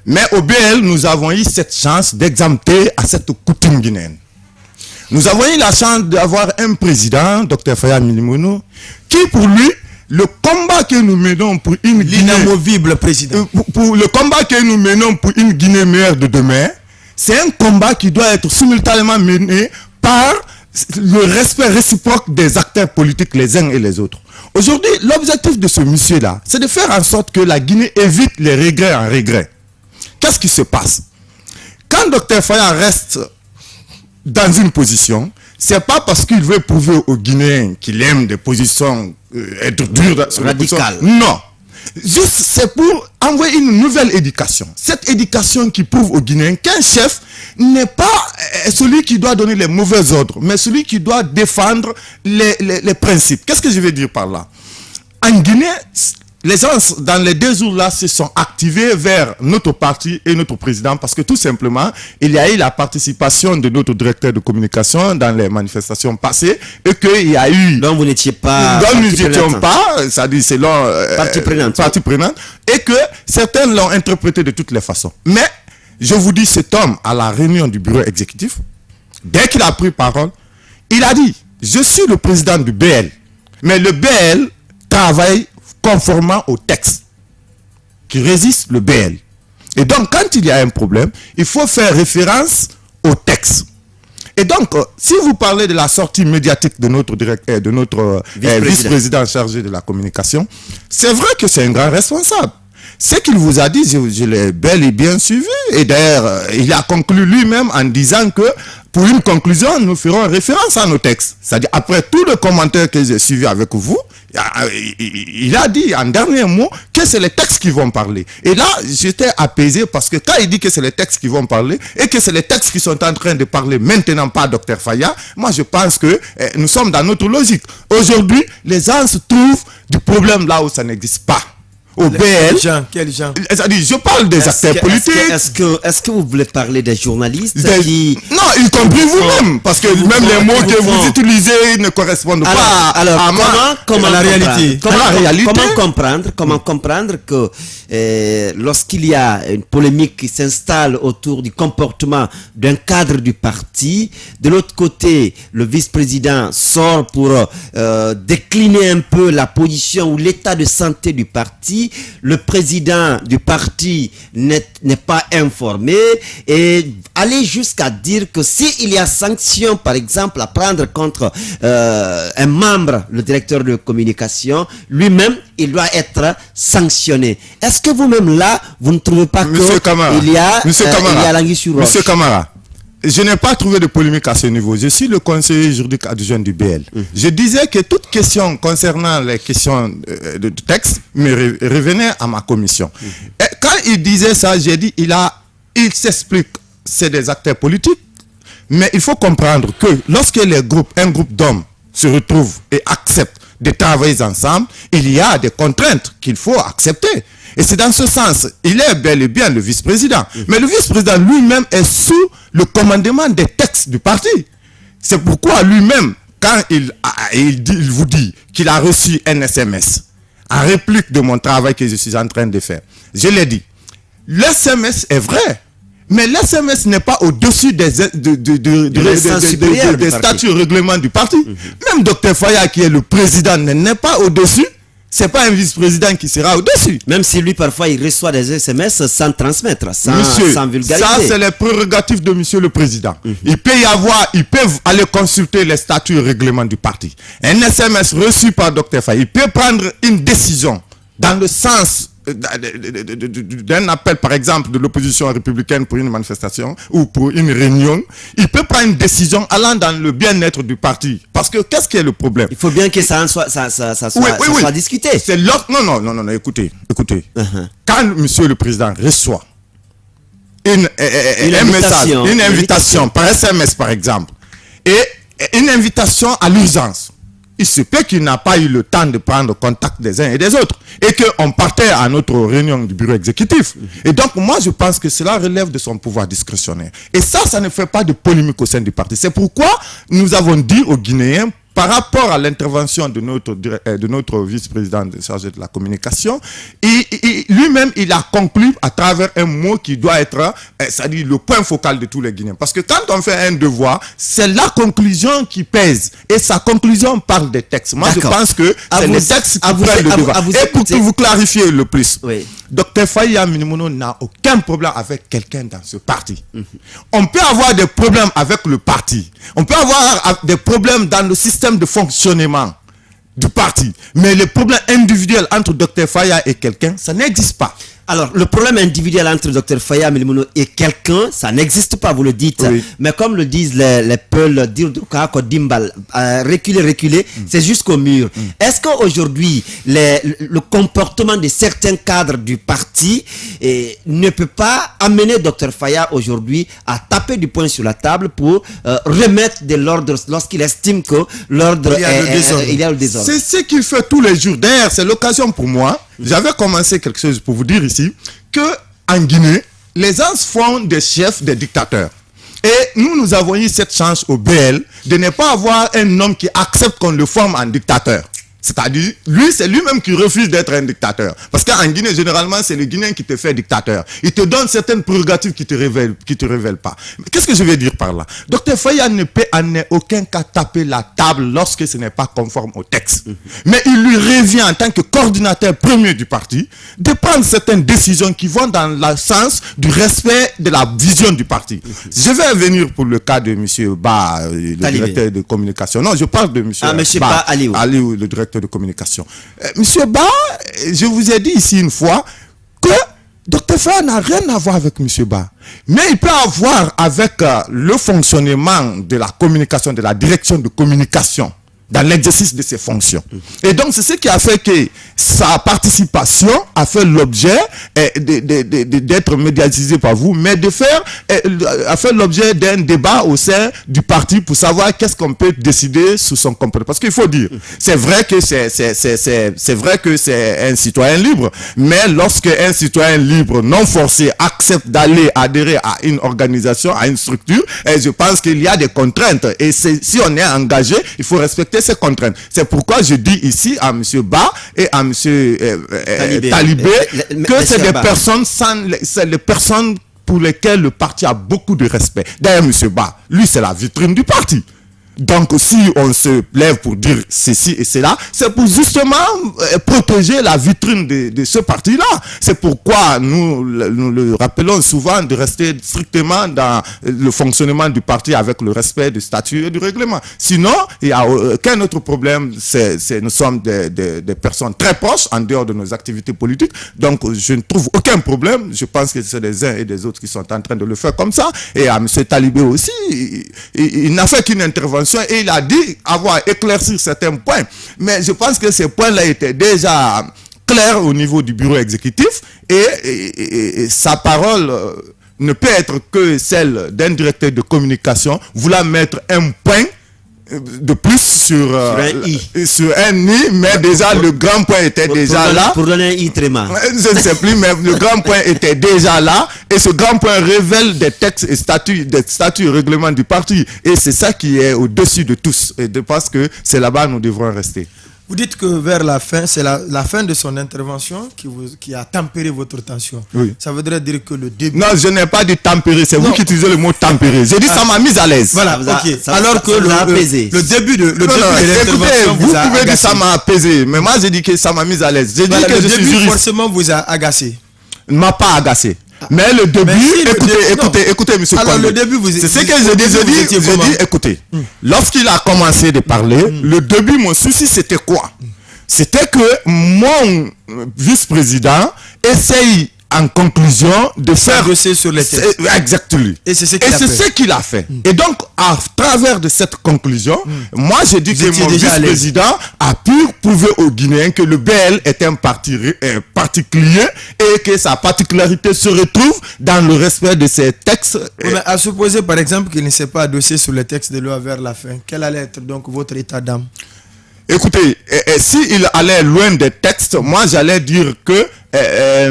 Mais au BL, nous avons eu cette chance d'exempter à cette coutume guinéenne. Nous avons eu la chance d'avoir un président, Dr Faya Milimono, qui pour lui, le combat que nous menons pour une Guinée... L'inamovible président. Pour le combat que nous menons pour une Guinée meilleure de demain, c'est un combat qui doit être simultanément mené par le respect réciproque des acteurs politiques les uns et les autres. Aujourd'hui, l'objectif de ce monsieur-là, c'est de faire en sorte que la Guinée évite les regrets en regrets. Qu'est-ce qui se passe? Quand Dr Faya reste dans une position, c'est pas parce qu'il veut prouver aux Guinéens qu'il aime des positions être dur sur radicales. Non. Juste, c'est pour envoyer une nouvelle éducation. Cette éducation qui prouve aux Guinéens qu'un chef n'est pas celui qui doit donner les mauvais ordres, mais celui qui doit défendre les principes. Qu'est-ce que je veux dire par là? En Guinée, les gens, dans les 2 jours-là, se sont activés vers notre parti et notre président parce que tout simplement, il y a eu la participation de notre directeur de communication dans les manifestations passées et qu'il y a eu... Donc vous n'étiez pas... Donc nous n'étions pas, c'est-à-dire selon... partie prenante. Et que certains l'ont interprété de toutes les façons. Mais, je vous dis, cet homme, à la réunion du bureau exécutif, dès qu'il a pris parole, il a dit, je suis le président du BL, mais le BL travaille conformément au texte qui résiste le BL. Et donc, quand il y a un problème, il faut faire référence au texte. Et donc, si vous parlez de la sortie médiatique de notre vice-président chargé de la communication, c'est vrai que c'est un grand responsable. Ce qu'il vous a dit, je l'ai bel et bien suivi. Et d'ailleurs, il a conclu lui-même en disant que, pour une conclusion, nous ferons référence à nos textes. C'est-à-dire, après tout le commentaire que j'ai suivi avec vous, il a dit en dernier mot que c'est les textes qui vont parler. Et là, j'étais apaisé parce que quand il dit que c'est les textes qui vont parler et que c'est les textes qui sont en train de parler maintenant pas Dr Faya, moi je pense que nous sommes dans notre logique. Aujourd'hui, les gens se trouvent du problème là où ça n'existe pas. Au BL, quels gens je parle des acteurs politiques. Est-ce que vous voulez parler des journalistes qui... Non, y compris vous-même, parce que même les mots que vous utilisez ne correspondent pas à la réalité. Comment comprendre que lorsqu'il y a une polémique qui s'installe autour du comportement d'un cadre du parti, de l'autre côté, le vice-président sort pour décliner un peu la position ou l'état de santé du parti. Le président du parti n'est pas informé et aller jusqu'à dire que s'il y a sanction, par exemple, à prendre contre un membre, le directeur de communication, lui-même, il doit être sanctionné. Est-ce que vous-même là, vous ne trouvez pas qu'il y a l'anguille sur roche? Monsieur Camara, je n'ai pas trouvé de polémique à ce niveau. Je suis le conseiller juridique adjoint du BL. Je disais que toute question concernant les questions de texte me revenait à ma commission. Et quand il disait ça, j'ai dit, il s'explique, c'est des acteurs politiques, mais il faut comprendre que lorsque un groupe d'hommes se retrouve et accepte de travailler ensemble, il y a des contraintes qu'il faut accepter. Et c'est dans ce sens, il est bel et bien le vice-président. Mais le vice-président lui-même est sous le commandement des textes du parti. C'est pourquoi lui-même, quand il vous dit qu'il a reçu un SMS en réplique de mon travail que je suis en train de faire, je l'ai dit, l'SMS est vrai. Mais l'SMS n'est pas au-dessus des statuts règlements du parti. Même Dr Faya, qui est le président, n'est pas au-dessus. C'est pas un vice-président qui sera au-dessus. Même si lui, parfois, il reçoit des SMS sans transmettre, sans vulgariser. Ça, c'est les prérogatives de monsieur le président. Il peut ils peuvent aller consulter les statuts et règlements du parti. Un SMS reçu par Dr Faya, il peut prendre une décision dans le sens d'un appel, par exemple, de l'opposition républicaine pour une manifestation ou pour une réunion. Il peut prendre une décision allant dans le bien-être du parti. Parce que qu'est-ce qui est le problème? Il faut bien que ça soit discuté. C'est non, écoutez. Quand monsieur le président reçoit une invitation par SMS, par exemple, et une invitation à l'urgence, il se peut qu'il n'a pas eu le temps de prendre contact des uns et des autres et qu'on partait à notre réunion du bureau exécutif. Et donc, moi, je pense que cela relève de son pouvoir discrétionnaire. Et ça ne fait pas de polémique au sein du parti. C'est pourquoi nous avons dit aux Guinéens, par rapport à l'intervention de notre vice-président chargé de la communication, lui-même, il a conclu à travers un mot qui doit être, c'est-à-dire le point focal de tous les Guinéens. Parce que quand on fait un devoir, c'est la conclusion qui pèse. Et sa conclusion parle des textes. Moi, je pense que c'est les textes qui prennent le devoir. Et pour vous clarifier le plus, Dr Faya Minimono n'a aucun problème avec quelqu'un dans ce parti. On peut avoir des problèmes avec le parti. On peut avoir des problèmes dans le système de fonctionnement du parti. Mais le problème individuel entre Dr Faya et quelqu'un, ça n'existe pas. Alors, le problème individuel entre Dr Faya Milimono et quelqu'un, ça n'existe pas, vous le dites. Oui. Mais comme le disent les Peuls, reculer, c'est jusqu'au mur. Est-ce qu'aujourd'hui, le comportement de certains cadres du parti ne peut pas amener Dr Faya aujourd'hui à taper du poing sur la table pour remettre de l'ordre lorsqu'il estime que l'ordre il y a le désordre? C'est ce qu'il fait tous les jours. D'ailleurs, c'est l'occasion pour moi. J'avais commencé quelque chose pour vous dire ici que en Guinée, les gens font des chefs, des dictateurs. Et nous avons eu cette chance au BL de ne pas avoir un homme qui accepte qu'on le forme en dictateur. C'est-à-dire, lui, c'est lui-même qui refuse d'être un dictateur. Parce qu'en Guinée, généralement, c'est le Guinéen qui te fait dictateur. Il te donne certaines prérogatives qui te révèlent pas. Qu'est-ce que je veux dire par là? Dr Faye ne peut en aucun cas taper la table lorsque ce n'est pas conforme au texte. Mais il lui revient en tant que coordinateur premier du parti de prendre certaines décisions qui vont dans le sens du respect de la vision du parti. Je vais venir pour le cas de M. Ba, le directeur de communication. Non, je parle de M. Ba Aliou, le directeur de communication. Monsieur Ba, je vous ai dit ici une fois que Dr Faye n'a rien à voir avec Monsieur Ba. Mais il peut avoir avec le fonctionnement de la communication, de la direction de communication dans l'exercice de ses fonctions. Et donc, c'est ce qui a fait que sa participation a fait l'objet d'être médiatisée par vous, mais a fait l'objet d'un débat au sein du parti pour savoir qu'est-ce qu'on peut décider sous son comportement. Parce qu'il faut dire, c'est vrai que c'est un citoyen libre, mais lorsque un citoyen libre non forcé accepte d'aller adhérer à une organisation, à une structure, et je pense qu'il y a des contraintes. Et si on est engagé, il faut respecter ces contraintes. C'est pourquoi je dis ici à M. Ba et à M. Talibé que c'est des personnes c'est les personnes pour lesquelles le parti a beaucoup de respect. D'ailleurs, M. Ba, lui, c'est la vitrine du parti. Donc, si on se lève pour dire ceci et cela, c'est pour justement protéger la vitrine de ce parti-là. C'est pourquoi nous le rappelons souvent de rester strictement dans le fonctionnement du parti avec le respect du statut et du règlement. Sinon, il n'y a aucun autre problème. Nous sommes des personnes très proches en dehors de nos activités politiques. Donc, je ne trouve aucun problème. Je pense que c'est des uns et des autres qui sont en train de le faire comme ça. Et à M. Talibé aussi, il n'a fait qu'une intervention et il a dit avoir éclairci certains points. Mais je pense que ces points-là étaient déjà clairs au niveau du bureau exécutif et sa parole ne peut être que celle d'un directeur de communication voulant mettre un point de plus sur un i, mais déjà le grand point était déjà là. Pour donner un i tréma. Je ne sais plus, mais le grand point était déjà là. Et ce grand point révèle des textes et des statuts et règlements du parti. Et c'est ça qui est au-dessus de tous. Et je pense que c'est là-bas que nous devrons rester. Vous dites que vers la fin, c'est la fin de son intervention qui a tempéré votre tension. Oui. Ça voudrait dire que le début... Non, je n'ai pas dit tempérer, c'est vous qui utilisez le mot tempérer. J'ai dit ça m'a mis à l'aise. Voilà, ok. Alors que le début de l'intervention vous pouvez dire ça m'a apaisé, mais moi j'ai dit que ça m'a mis à l'aise. J'ai dit que je suis juriste. Forcément vous a agacé. Ne m'a pas agacé. Mais le début, écoutez, monsieur Condé. Alors le début, c'est ce que je dis, écoutez. Lorsqu'il a commencé de parler, le début, mon souci, c'était quoi? C'était que mon vice-président essaye en conclusion de faire sur les textes. Exactement. Et c'est ce qu'il a fait. Et donc, à travers de cette conclusion, moi, j'ai dit que mon vice-président a pu prouver aux Guinéens que le BL est un parti particulier et que sa particularité se retrouve dans le respect de ses textes. Oui, mais à supposer, par exemple, qu'il ne s'est pas adossé sur les textes de loi vers la fin, quel allait être donc votre état d'âme? Écoutez, s'il allait loin des textes, moi j'allais dire que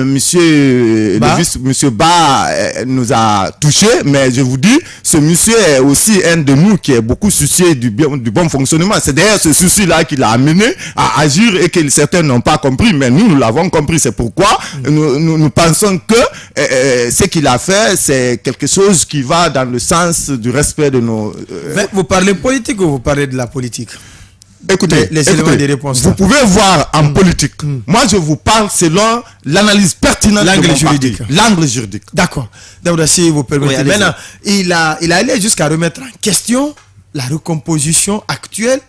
monsieur Ba nous a touchés, mais je vous dis, ce monsieur est aussi un de nous qui est beaucoup soucié du bon fonctionnement. C'est d'ailleurs ce souci-là qui l'a amené à agir et que certains n'ont pas compris, mais nous l'avons compris. C'est pourquoi nous pensons que ce qu'il a fait, c'est quelque chose qui va dans le sens du respect de nos... Mais vous parlez politique ou vous parlez de la politique? Écoutez, des réponses, vous pouvez voir en politique. Moi, je vous parle selon l'analyse pertinente de l'angle juridique. L'angle juridique. D'accord. D'abord, si vous permettez. Maintenant, il a allé jusqu'à remettre en question la recomposition actuelle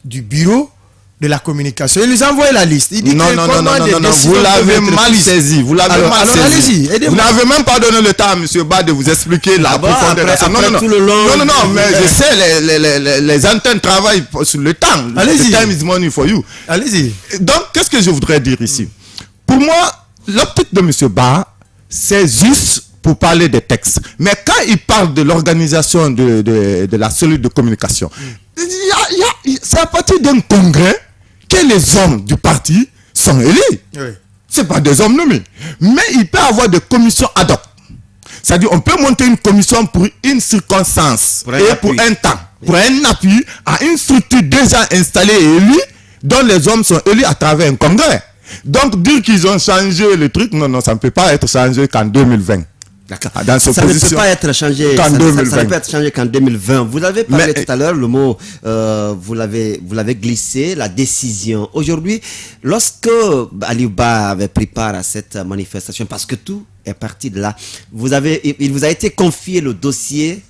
du bureau de la communication. Il nous a envoyé la liste. Il dit non, vous l'avez mal saisi. Vous l'avez mal saisi. Allez-y, vous n'avez même pas donné le temps à M. Ba de vous expliquer la profondeur. Non, mais je sais, les antennes travaillent sur le temps. Allez-y. The time is money for you. Allez-y. Donc, qu'est-ce que je voudrais dire ici? Pour moi, l'optique de M. Ba, c'est juste pour parler des textes. Mais quand il parle de l'organisation de la cellule de communication, c'est à partir d'un congrès que les hommes du parti sont élus. Oui. Ce n'est pas des hommes nommés. Mais il peut y avoir des commissions ad hoc. C'est-à-dire on peut monter une commission pour une circonstance pour un temps, pour un appui à une structure déjà installée et élue dont les hommes sont élus à travers un congrès. Donc, dire qu'ils ont changé le truc, non, ça ne peut pas être changé qu'en 2020. D'accord. Ça ne peut pas être changé qu'en 2020. Ça ne peut être changé qu'en 2020. Vous avez parlé tout à l'heure, le mot, vous l'avez glissé, la décision. Aujourd'hui, lorsque Aliou Ba avait pris part à cette manifestation, parce que tout est parti de là, il vous a été confié le dossier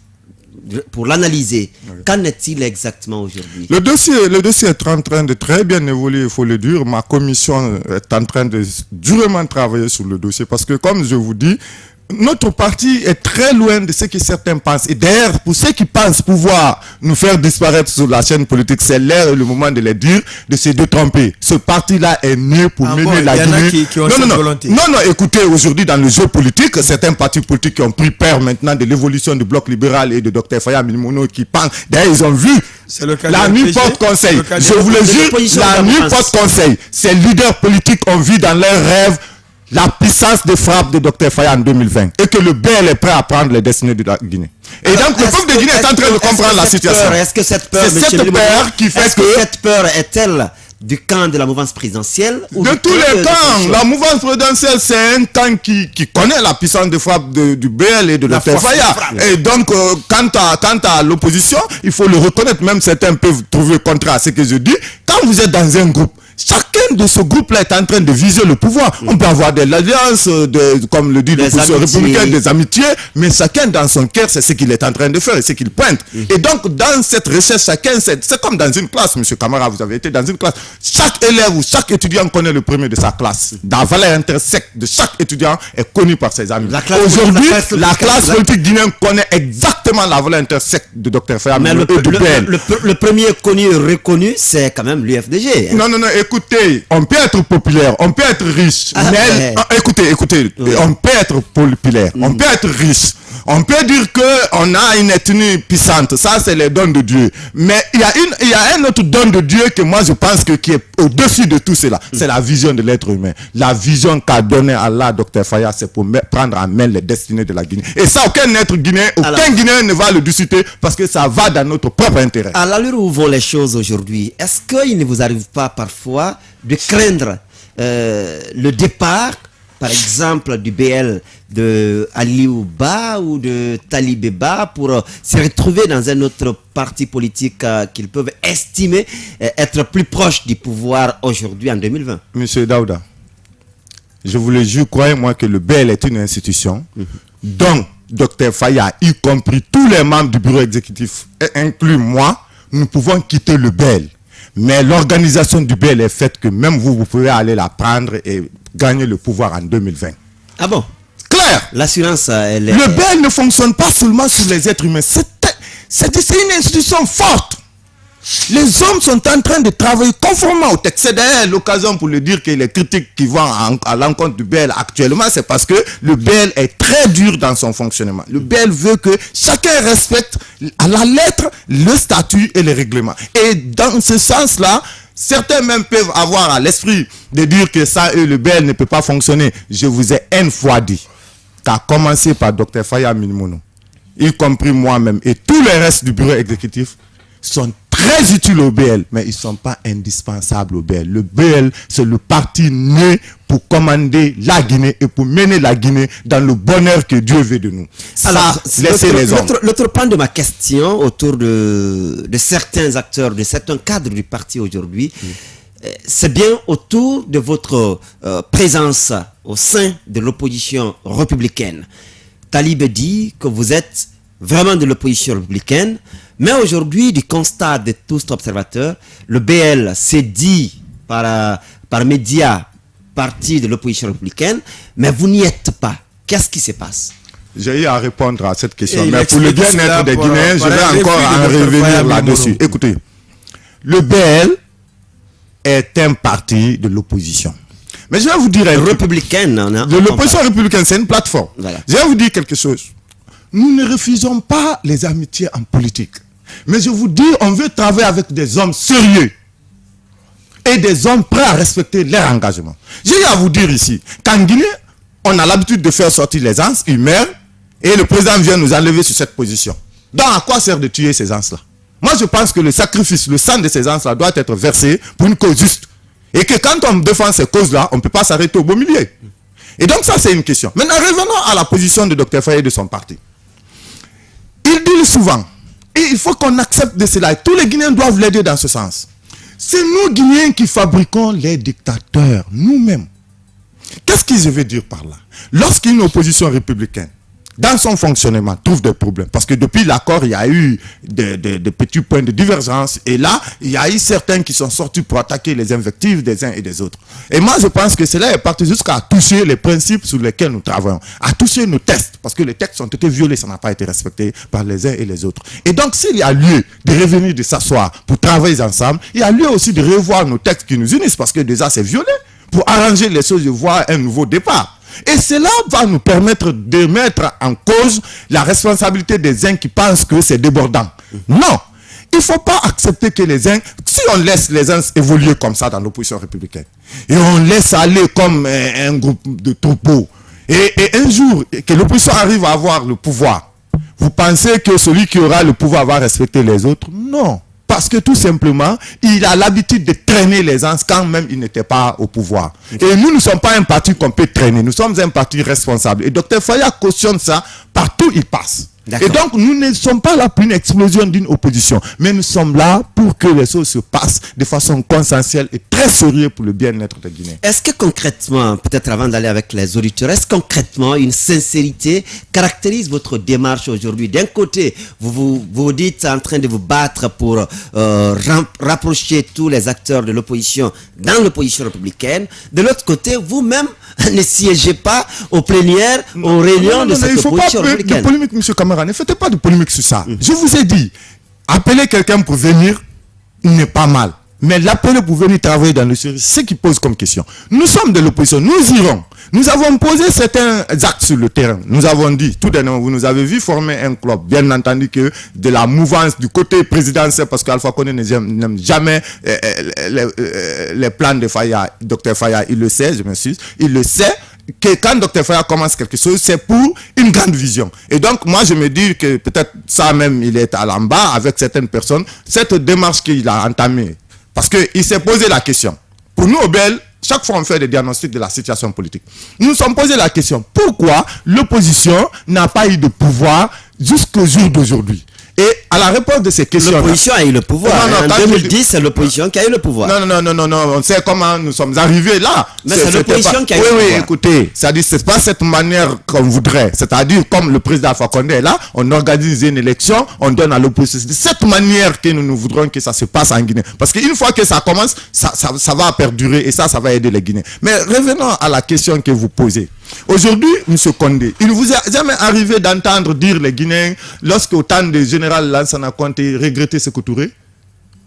pour l'analyser. Oui. Qu'en est-il exactement aujourd'hui? Le dossier est en train de très bien évoluer, il faut le dire. Ma commission est en train de durement travailler sur le dossier parce que, comme je vous dis, notre parti est très loin de ce que certains pensent. Et d'ailleurs, pour ceux qui pensent pouvoir nous faire disparaître sur la chaîne politique, c'est l'heure et le moment de les dire, de se détromper. Ce parti-là est né pour mener la Guinée. Non, écoutez, aujourd'hui, dans le jeu politique, certains partis politiques qui ont pris peur maintenant de l'évolution du bloc libéral et de Dr Faya Milimono qui pensent. D'ailleurs, ils ont vu la nuit porte-conseil. Je vous le jure, la nuit porte-conseil. Ces leaders politiques ont vu dans leurs rêves la puissance de frappe de Dr Faya en 2020 et que le BL est prêt à prendre les destinées de la Guinée. Et alors, donc le peuple de Guinée est en train de comprendre la situation. Est-ce que cette peur, cette peur est-elle du camp de la mouvance présidentielle ou de tous les camps? La mouvance présidentielle, c'est un camp qui connaît la puissance de frappe du BL et de Dr Faya. Et donc, quant à l'opposition, il faut le reconnaître. Même certains peuvent trouver contraire à ce que je dis. Quand vous êtes dans un groupe, chacun de ce groupe-là est en train de viser le pouvoir. On peut avoir des alliances, comme le dit l'opposition républicaine, des amitiés, mais chacun dans son cœur, c'est ce qu'il est en train de faire et ce qu'il pointe. Et donc, dans cette recherche, chacun, c'est comme dans une classe, monsieur Camara, vous avez été dans une classe. Chaque élève ou chaque étudiant connaît le premier de sa classe. La valeur intrinsèque de chaque étudiant est connue par ses amis. Aujourd'hui, la classe politique guinéenne connaît exactement la valeur intrinsèque de Dr Faya. Mais le premier connu et reconnu, c'est quand même l'UFDG. Non, écoutez, on peut être populaire, on peut être riche, mais écoutez, on peut être populaire, on peut être riche, on peut dire qu'on a une ethnie puissante, ça c'est les dons de Dieu, mais il y a un autre don de Dieu que moi je pense qui est au-dessus de tout cela, c'est la vision de l'être humain. La vision qu'a donnée Allah, Dr Faya, c'est pour prendre en main les destinées de la Guinée. Et ça, aucun être guinéen, aucun Guinéen ne va le discuter parce que ça va dans notre propre intérêt. À l'allure où vont les choses aujourd'hui, est-ce qu'il ne vous arrive pas parfois de craindre le départ, par exemple, du BL de Aliou Ba ou de Talibé Ba pour se retrouver dans un autre parti politique qu'ils peuvent estimer être plus proche du pouvoir aujourd'hui en 2020? Monsieur Daouda, je vous le jure, croyez-moi que le BL est une institution dont Dr Faya, y compris tous les membres du bureau exécutif, inclus moi, nous pouvons quitter le BL. Mais l'organisation du BL est faite que même vous pouvez aller la prendre et gagner le pouvoir en 2020. Ah bon? Claire. L'assurance, elle est... Le BL ne fonctionne pas seulement sur les êtres humains. C'est une institution forte. Les hommes sont en train de travailler conformément au texte. C'est d'ailleurs l'occasion pour le dire que les critiques qui vont à l'encontre du BL actuellement, c'est parce que le BL est très dur dans son fonctionnement. Le BL veut que chacun respecte à la lettre le statut et les règlements. Et dans ce sens-là, certains même peuvent avoir à l'esprit de dire que ça, le BL ne peut pas fonctionner. Je vous ai une fois dit qu'à commencer par Dr Faya Milimono, y compris moi-même et tous les restes du bureau exécutif, sont très utiles au BL, mais ils ne sont pas indispensables au BL. Le BL, c'est le parti né pour commander la Guinée et pour mener la Guinée dans le bonheur que Dieu veut de nous. Alors, l'autre point de ma question autour de certains acteurs, de certains cadres du parti aujourd'hui, c'est bien autour de votre présence au sein de l'opposition républicaine. Talibé dit que vous êtes vraiment de l'opposition républicaine, mais aujourd'hui, du constat de tous observateurs, le BL s'est dit par médias partie de l'opposition républicaine, mais vous n'y êtes pas. Qu'est-ce qui se passe? J'ai eu à répondre à cette question, mais pour le bien-être des Guinéens, je vais encore en revenir là-dessus. Écoutez, le BL est un parti de l'opposition. Mais je vais vous dire... Républicaine. L'opposition républicaine, c'est une plateforme. Voilà. Je vais vous dire quelque chose. Nous ne refusons pas les amitiés en politique. Mais je vous dis, on veut travailler avec des hommes sérieux et des hommes prêts à respecter leur engagement. J'ai à vous dire ici qu'en Guinée, on a l'habitude de faire sortir les ans humains et le président vient nous enlever sur cette position. Donc à quoi sert de tuer ces ans-là? Moi, je pense que le sacrifice, le sang de ces gens-là doit être versé pour une cause juste. Et que quand on défend ces causes-là, on ne peut pas s'arrêter au beau milieu. Et donc ça, c'est une question. Maintenant, revenons à la position de Dr Faye et de son parti. Il dit souvent, et il faut qu'on accepte de cela, et tous les Guinéens doivent l'aider dans ce sens. C'est nous, Guinéens, qui fabriquons les dictateurs, nous-mêmes. Qu'est-ce que je veux dire par là? Lorsqu'une opposition républicaine, dans son fonctionnement, trouve des problèmes, parce que depuis l'accord, il y a eu des petits points de divergence, et là, il y a eu certains qui sont sortis pour attaquer les invectives des uns et des autres. Et moi, je pense que cela est parti jusqu'à toucher les principes sur lesquels nous travaillons, à toucher nos textes, parce que les textes ont été violés, ça n'a pas été respecté par les uns et les autres. Et donc, s'il y a lieu de revenir, de s'asseoir pour travailler ensemble, il y a lieu aussi de revoir nos textes qui nous unissent, parce que déjà, c'est violé, pour arranger les choses et voir un nouveau départ. Et cela va nous permettre de mettre en cause la responsabilité des uns qui pensent que c'est débordant. Non, il ne faut pas accepter que les uns, si on laisse les uns évoluer comme ça dans l'opposition républicaine, et on laisse aller comme un groupe de troupeaux, et un jour que l'opposition arrive à avoir le pouvoir, vous pensez que celui qui aura le pouvoir va respecter les autres? Non. Parce que tout simplement, il a l'habitude de traîner les gens quand même il n'était pas au pouvoir. Et nous ne sommes pas un parti qu'on peut traîner, nous sommes un parti responsable. Et Dr Faya cautionne ça partout où il passe. Et donc, nous ne sommes pas là pour une explosion d'une opposition, mais nous sommes là pour que les choses se passent de façon consensuelle et très sérieuse pour le bien-être des Guinéens. Est-ce que concrètement, peut-être avant d'aller avec les auditeurs, est-ce que concrètement une sincérité caractérise votre démarche aujourd'hui? D'un côté, vous dites en train de vous battre pour rapprocher tous les acteurs de l'opposition dans l'opposition républicaine. De l'autre côté, vous-même ne siégez pas aux plénières, aux réunions de cette opposition républicaine. De polémique, M. Camara, ne faites pas de polémique sur ça. Je vous ai dit, appeler quelqu'un pour venir n'est pas mal. Mais l'appeler pour venir travailler dans le service, c'est ce qui pose comme question. Nous sommes de l'opposition, nous irons. Nous avons posé certains actes sur le terrain. Nous avons dit, tout d'un an, vous nous avez vu former un club. Bien entendu que de la mouvance du côté présidentiel, parce qu'Alpha Condé n'aime jamais les plans de Faya. Dr Faya, il le sait, je m'excuse, il le sait. Que quand Dr Faya commence quelque chose, c'est pour une grande vision. Et donc, moi, je me dis que peut-être ça même, il est à l'en-bas avec certaines personnes. Cette démarche qu'il a entamée, parce qu'il s'est posé la question. Pour nous, au BEL, chaque fois on fait des diagnostics de la situation politique. Nous nous sommes posé la question, pourquoi l'opposition n'a pas eu de pouvoir jusqu'au jour d'aujourd'hui? Et à la réponse de ces questions... L'opposition a eu le pouvoir. En 2010, c'est l'opposition qui a eu le pouvoir. Non, on sait comment nous sommes arrivés là. Mais c'est l'opposition qui a eu le pouvoir. Oui, écoutez, c'est-à-dire c'est pas cette manière qu'on voudrait. C'est-à-dire comme le président Alpha Condé est là, on organise une élection, on donne à l'opposition. C'est de cette manière que nous voudrons que ça se passe en Guinée. Parce qu'une fois que ça commence, ça va perdurer et ça va aider les Guinéens. Mais revenons à la question que vous posez. Aujourd'hui, M. Condé, il ne vous est jamais arrivé d'entendre dire les Guinéens, lorsqu'au temps du général Lansana Conté regrettait Sékou Touré?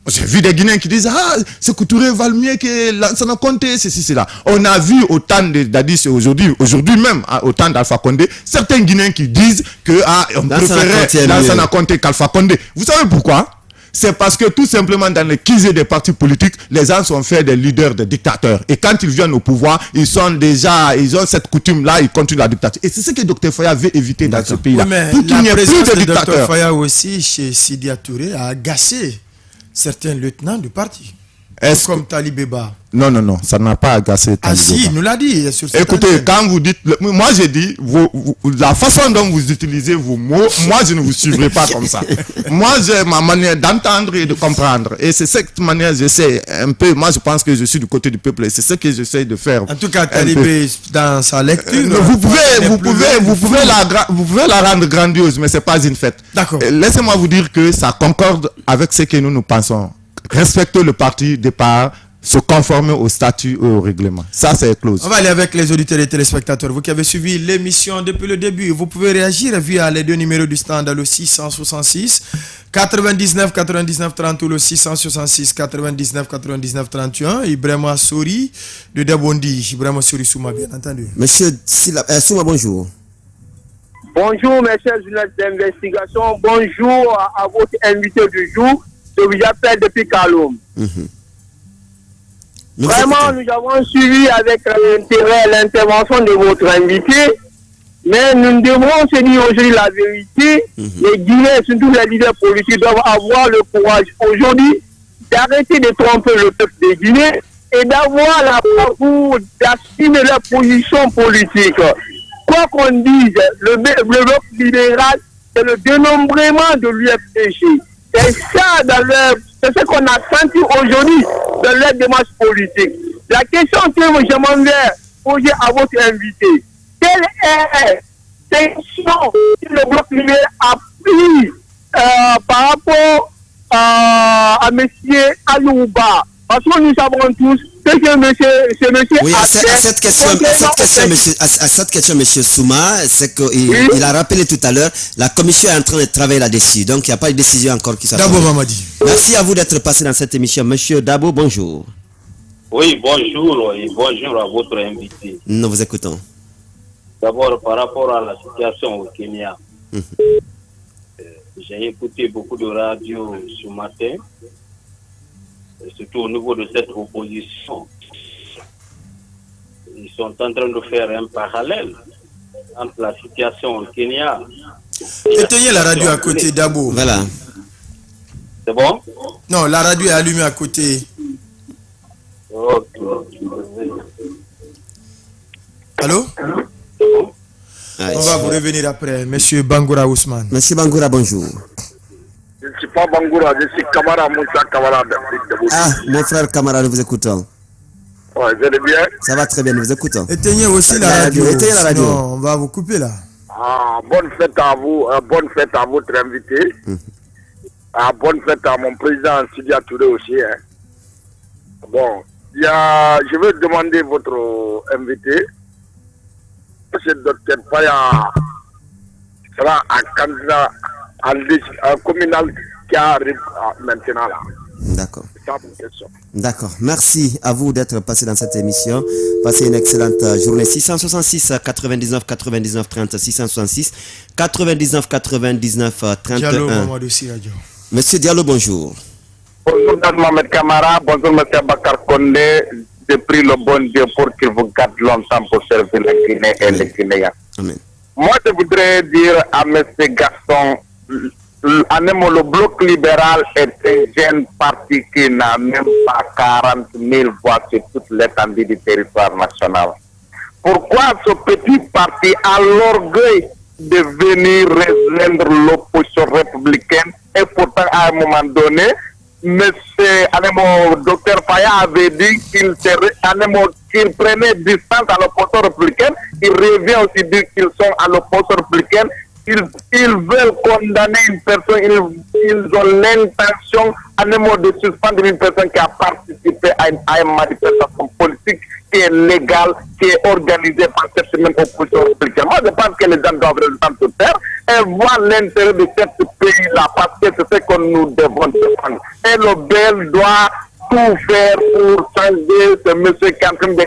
J'ai vu des Guinéens qui disent, ah, Sékou Touré valent mieux que Lansana Conté, ceci, cela. On a vu au temps de Dadis aujourd'hui même, au temps d'Alpha Condé, certains Guinéens qui disent que, on préférait Lansana Conté qu'Alpha Condé. Vous savez pourquoi? C'est parce que tout simplement dans les kisés des partis politiques, les gens sont faits des leaders, des dictateurs. Et quand ils viennent au pouvoir, ils ont cette coutume-là, ils continuent la dictature. Et c'est ce que Dr Faya veut éviter dans ce pays-là. Oui, mais la présence de Dr Faya aussi chez Sidi Touré a agacé certains lieutenants du parti. Comme Talibeba. Non, ça n'a pas agacé Talibeba. Ah si, il nous l'a dit. Écoutez, quand vous dites... Moi, j'ai dit, la façon dont vous utilisez vos mots, moi, je ne vous suivrai pas comme ça. Moi, j'ai ma manière d'entendre et de comprendre. Et c'est cette manière, j'essaie un peu... Moi, je pense que je suis du côté du peuple et c'est ce que j'essaie de faire. En tout cas, Talibé, dans sa lecture... vous pouvez la rendre grandiose, mais ce n'est pas une fête. D'accord. Laissez-moi vous dire que ça concorde avec ce que nous pensons. Respecter le parti départ, se conformer au statut et au règlement. Ça, c'est close. On va aller avec les auditeurs et téléspectateurs. Vous qui avez suivi l'émission depuis le début, vous pouvez réagir via les deux numéros du stand, le 666 99 99 30 ou le 666 99 99 31. Ibrahima Sori de Dabondi. Ibrahima Sori Souma, bien entendu. Monsieur Souma, bonjour. Bonjour, mes chers journalistes d'investigation. Bonjour à votre invité du jour. Je vous appelle depuis Kaloum. Vraiment, nous avons suivi avec intérêt l'intervention de votre invité. Mais nous devons se dire aujourd'hui la vérité. Les Guinéens, surtout les leaders politiques, doivent avoir le courage aujourd'hui d'arrêter de tromper le peuple des Guinéens et d'avoir la parcours d'assumer leur position politique. Quoi qu'on dise, le bloc libéral, c'est le dénombrement de l'UFPG. C'est ça c'est ce qu'on a senti aujourd'hui dans leur démarche politique. La question que je m'en vais poser à votre invité, quelle est l'intention que le bloc libéral a pris par rapport à M. Alouba? Parce que nous savons tous que monsieur oui, à cette question, monsieur Souma, c'est qu'il il a rappelé tout à l'heure, la commission est en train de travailler là-dessus. Donc, il n'y a pas de décision encore qui soit Dabo Mamadi. Merci à vous d'être passé dans cette émission. Monsieur Dabo, bonjour. Oui, bonjour et bonjour à votre invité. Nous vous écoutons. D'abord, par rapport à la situation au Kenya, j'ai écouté beaucoup de radio ce matin, surtout au niveau de cette opposition. Ils sont en train de faire un parallèle entre la situation au Kenya. Éteignez la radio à côté, Dabo. Voilà. C'est bon? Non, la radio est allumée à côté. Ok. Allô? On va vous revenir après, monsieur Bangoura Ousmane. Monsieur Bangoura, bonjour. Je ne suis pas Bangoura, je suis Kamara Moussa Kamara. Ah, mon frère Kamara, nous vous écoutons. Ouais, vous allez bien? Ça va très bien, nous vous écoutons. Éteignez aussi la radio. Éteignez la radio. Non, on va vous couper là. Ah, bonne fête à vous, à votre invité. Bonne fête à mon président Sidia Touré aussi. Hein. Bon, je veux demander votre invité. M. Dr Faya sera un candidat à communal qui arrive maintenant là. D'accord. D'accord. Merci à vous d'être passé dans cette émission. Passez une excellente journée. 666 99 99 30 666 99 99 31. Diallo, Monsieur Diallo, bonjour. Bonjour Mohamed Kamara, bonjour Monsieur Bakar Kondé. Je prie le bon Dieu pour qu'il vous garde longtemps pour servir les Guinéens et les Guinéens. Amen. Moi, je voudrais dire à M. Gaston, le bloc libéral est un jeune parti qui n'a même pas 40 000 voix sur toute l'étendue du territoire national. Pourquoi ce petit parti a l'orgueil de venir rejoindre l'opposition républicaine et pourtant à un moment donné, Dr Faya avait dit qu'il prenait distance à l'opposition républicaine. Il revient aussi dire qu'ils sont à l'opposition républicaine. Ils veulent condamner une personne, ils ont l'intention de suspendre une personne qui a participé à une manifestation politique qui est légale, qui est organisée par cette même opposition républicaine. Moi, je pense que les gens doivent rester sur terre et voir l'intérêt de ce pays-là, parce que c'est ce que nous devons défendre. Et le BEL doit tout faire pour changer ce monsieur qui est en train de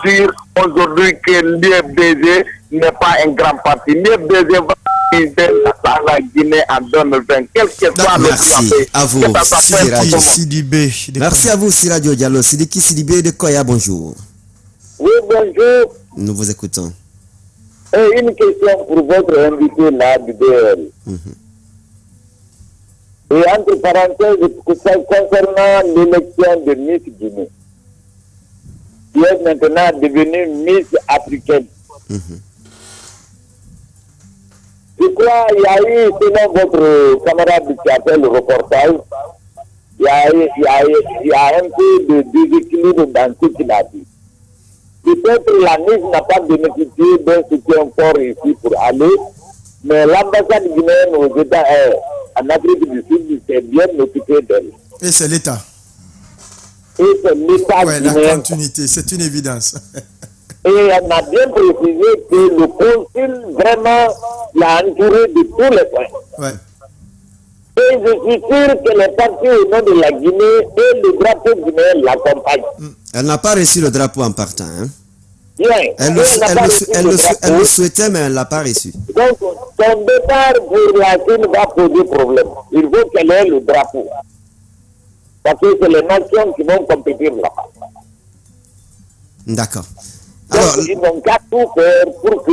dire aujourd'hui que l'UFDG n'est pas un grand parti. L'UFDG va à la Guinée en 2020. Quel que soit le merci à vous, Sidibé. Merci à vous, Siradio Diallo. Sidiki Sidibé de Koya, bonjour. Oui, bonjour. Nous vous écoutons. Et une question pour votre invité là du BL. Et entre parenthèses, concernant l'élection de Miss Guinée, qui est maintenant devenue Miss africaine. Je crois qu'il y a eu, selon votre camarade qui a fait le reportage, il y a un peu de déséquilibre dans ce qu'il a dit. Peut-être la Nice n'a pas bénéficié d'un soutien fort ici pour aller, mais l'ambassade guinéenne aux États en Afrique du Sud s'est bien occupée d'elle. Et c'est l'État. Et c'est l'État guinéen. La continuité, c'est une évidence. Et on a bien précisé que le consul vraiment l'a entouré de tous les points. Ouais. Et je suis sûr que les partis au nom de la Guinée et le drapeau guinéen l'accompagnent. Elle n'a pas reçu le drapeau en partant. Hein? Bien. Elle le souhaitait, mais elle ne l'a pas reçu. Donc, son départ pour la Chine va poser problème. Il faut qu'elle ait le drapeau. Parce que c'est les nations qui vont compétir là-bas. D'accord. Donc, ils n'ont qu'à tout faire pour que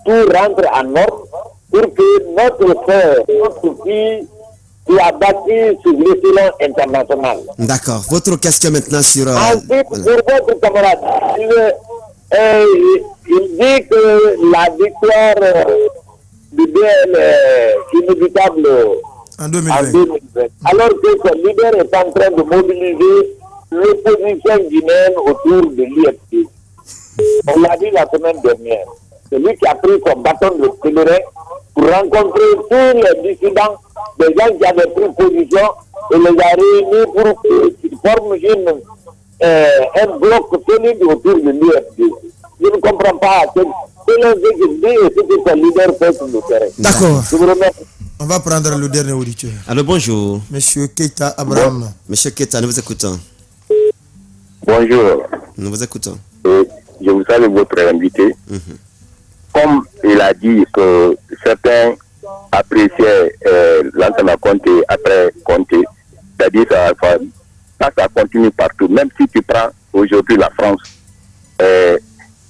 tout rentre en ordre pour que notre frère, notre fille, soit bâti sur l'échelon international. D'accord. Votre question maintenant sur... Ensuite, pour votre camarade, il dit que la victoire du BL est inévitable en 2020. Alors que son leader est en train de mobiliser l'opposition guinéenne autour de l'IFT. On l'a dit la semaine dernière. C'est lui qui a pris son bâton de pèlerin pour rencontrer tous les dissidents, des gens qui avaient pris position et les a réunis pour qu'ils forment un bloc solide autour de l'IFT. Je ne comprends pas ce qu'il dit et ce que son leader fait sur le terrain. D'accord. On va prendre le dernier auditeur. Alors bonjour. Monsieur Keita Abraham. Bon. Monsieur Keita, nous vous écoutons. Bonjour. Nous vous écoutons. Je vous salue votre invité. Comme il a dit que certains appréciaient l'entente Conté après Conté, c'est-à-dire ça continue partout. Même si tu prends aujourd'hui la France,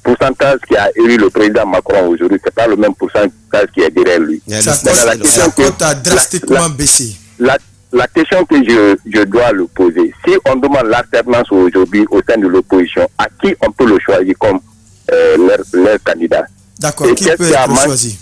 pourcentage qui a élu le président Macron aujourd'hui, c'est pas le même pourcentage qui est derrière lui. Sa cote a drastiquement baissé. La question que je dois le poser, si on demande l'alternance aujourd'hui au sein de l'opposition, à qui on peut le choisir comme leur candidat? D'accord, qui peut être choisi?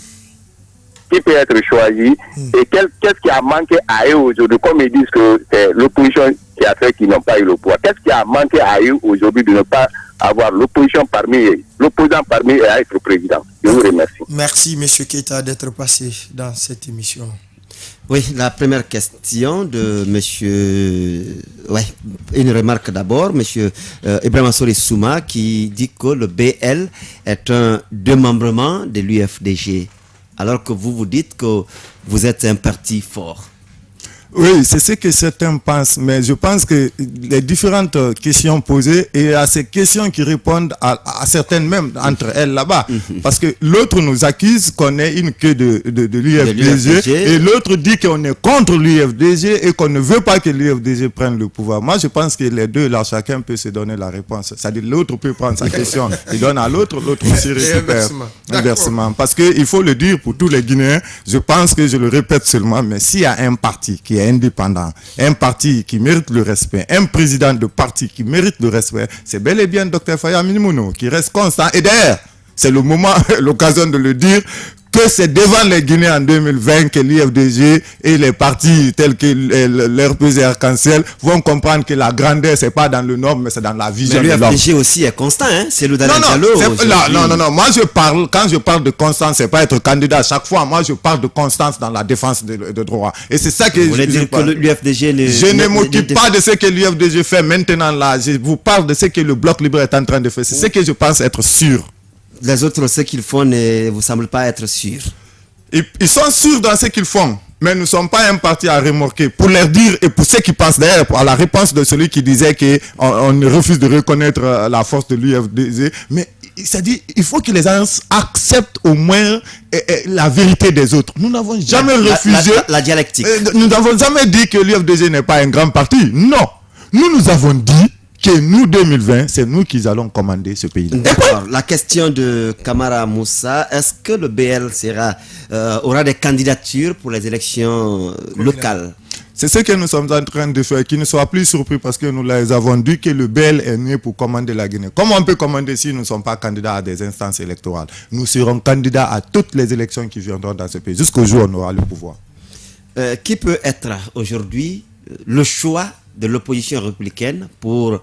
Qui peut être choisi et qu'est-ce qui a manqué à eux aujourd'hui? Comme ils disent que c'est l'opposition qui a fait qu'ils n'ont pas eu le pouvoir. Qu'est-ce qui a manqué à eux aujourd'hui de ne pas avoir l'opposant parmi eux à être président? Je vous remercie. Merci, M. Keita, d'être passé dans cette émission. Oui, la première question de monsieur... Ouais, une remarque d'abord, monsieur Ibrahima Sori Souma qui dit que le BL est un démembrement de l'UFDG, alors que vous dites que vous êtes un parti fort. Oui, c'est ce que certains pensent, mais je pense que les différentes questions posées, et à ces questions qui répondent à certaines même entre elles là-bas, parce que l'autre nous accuse qu'on est une queue de l'UFDG, et l'autre dit qu'on est contre l'UFDG et qu'on ne veut pas que l'UFDG prenne le pouvoir. Moi, je pense que les deux, là, chacun peut se donner la réponse. C'est-à-dire l'autre peut prendre sa question, il donne à l'autre, l'autre aussi récupère. Inversement. Parce qu'il faut le dire pour tous les Guinéens, je pense que je le répète seulement, mais s'il y a un parti qui est indépendant, un parti qui mérite le respect, un président de parti qui mérite le respect, c'est bel et bien Dr Faya Minimouno qui reste constant. Et d'ailleurs, c'est le moment, l'occasion de le dire, que c'est devant les Guinéens en 2020 que l'IFDG et les partis tels que l'RPZ et Arc-en-Ciel vont comprendre que la grandeur, c'est pas dans le nord, mais c'est dans la vision de l'homme. Mais l'IFDG aussi est constant, hein? C'est le Diallo. Non. Moi, quand je parle de constance, c'est pas être candidat à chaque fois. Moi, je parle de constance dans la défense de droit. Et c'est ça que vous voulez dire que l'UFDG je ne m'occupe pas de ce que l'UFDG fait maintenant là. Je vous parle de ce que le Bloc libre est en train de faire. C'est ce que je pense être sûr. Les autres, ce qu'ils font, ne vous semblent pas être sûrs. Ils sont sûrs dans ce qu'ils font, mais nous ne sommes pas un parti à remorquer. Pour leur dire, et pour ceux qui pensent d'ailleurs, à la réponse de celui qui disait qu'on refuse de reconnaître la force de l'UFDG, mais c'est-à-dire il faut que les gens acceptent au moins la vérité des autres. Nous n'avons jamais refusé... La dialectique. Nous n'avons jamais dit que l'UFDG n'est pas un grand parti. Non. Nous avons dit que nous, 2020, c'est nous qui allons commander ce pays. D'accord. La question de Kamara Moussa, est-ce que le BL aura des candidatures pour les élections locales? C'est ce que nous sommes en train de faire, qu'ils ne soient plus surpris parce que nous les avons dit que le BL est né pour commander la Guinée. Comment on peut commander si nous ne sommes pas candidats à des instances électorales? Nous serons candidats à toutes les élections qui viendront dans ce pays, jusqu'au jour où on aura le pouvoir. Qui peut être aujourd'hui le choix de l'opposition républicaine pour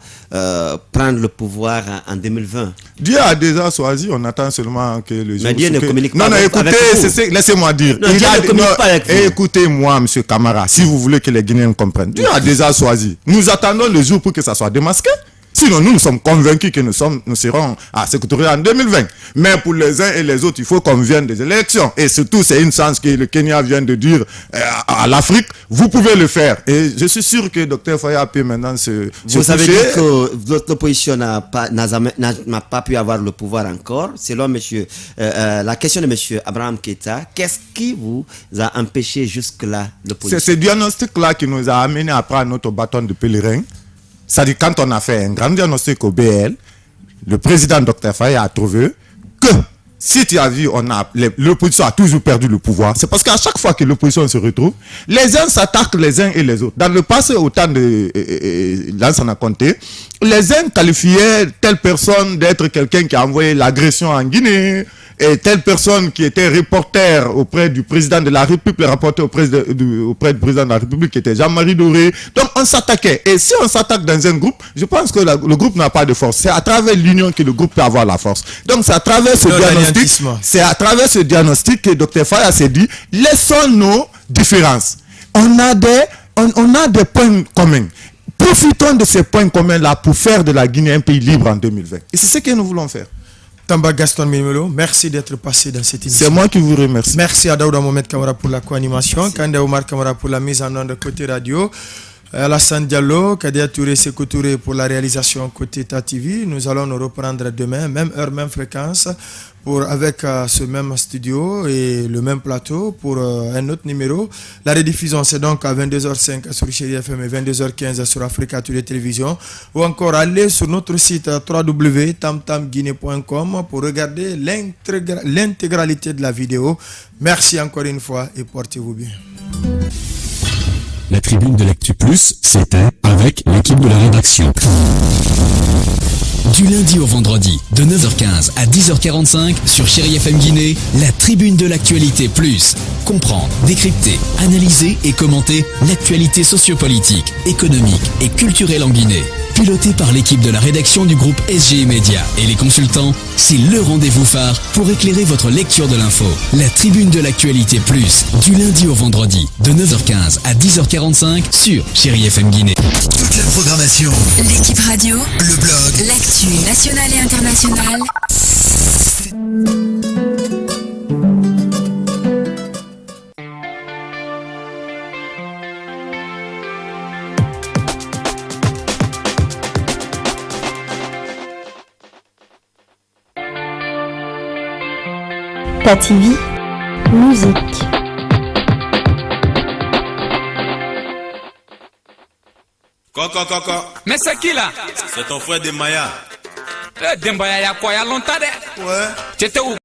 prendre le pouvoir en 2020? Dieu a déjà choisi, on attend seulement que le jour... Mais Dieu ne communique pas avec vous. Non, écoutez, laissez-moi dire. Non, Dieu ne communique pas avec vous. Écoutez-moi, M. Camara, si vous voulez que les Guinéens comprennent. Dieu a déjà choisi. Nous attendons le jour pour que ça soit démasqué. Sinon, nous sommes convaincus que nous serons à Sékou-Touré en 2020. Mais pour les uns et les autres, il faut qu'on vienne des élections. Et surtout, c'est une chance que le Kenya vient de dire à l'Afrique, vous pouvez le faire. Et je suis sûr que Dr Faya peut maintenant se Vous avez dit que l'opposition n'a pas pu avoir le pouvoir encore. Selon la question de M. Abraham Keita, qu'est-ce qui vous a empêché jusque-là l'opposition? C'est ce diagnostic-là qui nous a amené à prendre notre bâton de pèlerin. C'est-à-dire, quand on a fait un grand diagnostic au BL, le président Dr Faya a trouvé que si tu as vu, l'opposition a toujours perdu le pouvoir. C'est parce qu'à chaque fois que l'opposition se retrouve, les uns s'attaquent les uns et les autres. Dans le passé, au temps de Lansana Conté, les uns qualifiaient telle personne d'être quelqu'un qui a envoyé l'agression en Guinée, et telle personne qui était reporter auprès du président de la République, le rapporteur auprès du président de la République, qui était Jean-Marie Doré. Donc on s'attaquait. Et si on s'attaque dans un groupe, je pense que le groupe n'a pas de force. C'est à travers l'union que le groupe peut avoir la force. Donc c'est à travers ce diagnostic que Dr Faya s'est dit, laissons nos différences. On a des points communs. Profitons de ces points communs-là pour faire de la Guinée un pays libre en 2020. Et c'est ce que nous voulons faire. Tamba Gaston Mimelo, merci d'être passé dans cette émission. C'est moi qui vous remercie. Merci à Daouda Mohamed Kamara pour la co-animation, Kanda Omar Kamara pour la mise en onde côté radio, Alassane Diallo, Kadia Touré, Sekou Touré pour la réalisation côté TATV. Nous allons nous reprendre demain, même heure, même fréquence, avec ce même studio et le même plateau pour un autre numéro. La rediffusion, c'est donc à 22h05 sur Chérie FM et 22h15 sur Africa Today Télévision. Ou encore aller sur notre site www.tamtamguinée.com pour regarder l'intégralité de la vidéo. Merci encore une fois et portez-vous bien. La tribune de l'Actu Plus, c'était avec l'équipe de la rédaction. Du lundi au vendredi, de 9h15 à 10h45 sur Chérie FM Guinée, la tribune de l'actualité plus. Comprendre, décrypter, analyser et commenter l'actualité sociopolitique, économique et culturelle en Guinée. Piloté par l'équipe de la rédaction du groupe SGE Média et les consultants, c'est le rendez-vous phare pour éclairer votre lecture de l'info. La tribune de l'actualité plus, du lundi au vendredi, de 9h15 à 10h45 sur Chérie FM Guinée. Toute la programmation, l'équipe radio, le blog, l'actu nationale et internationale. TATV, musique. Coco. Mais c'est qui là? C'est ton frère Dembaya. Dembaya, il y a quoi? Il y a longtemps. Ouais. Tu étais où?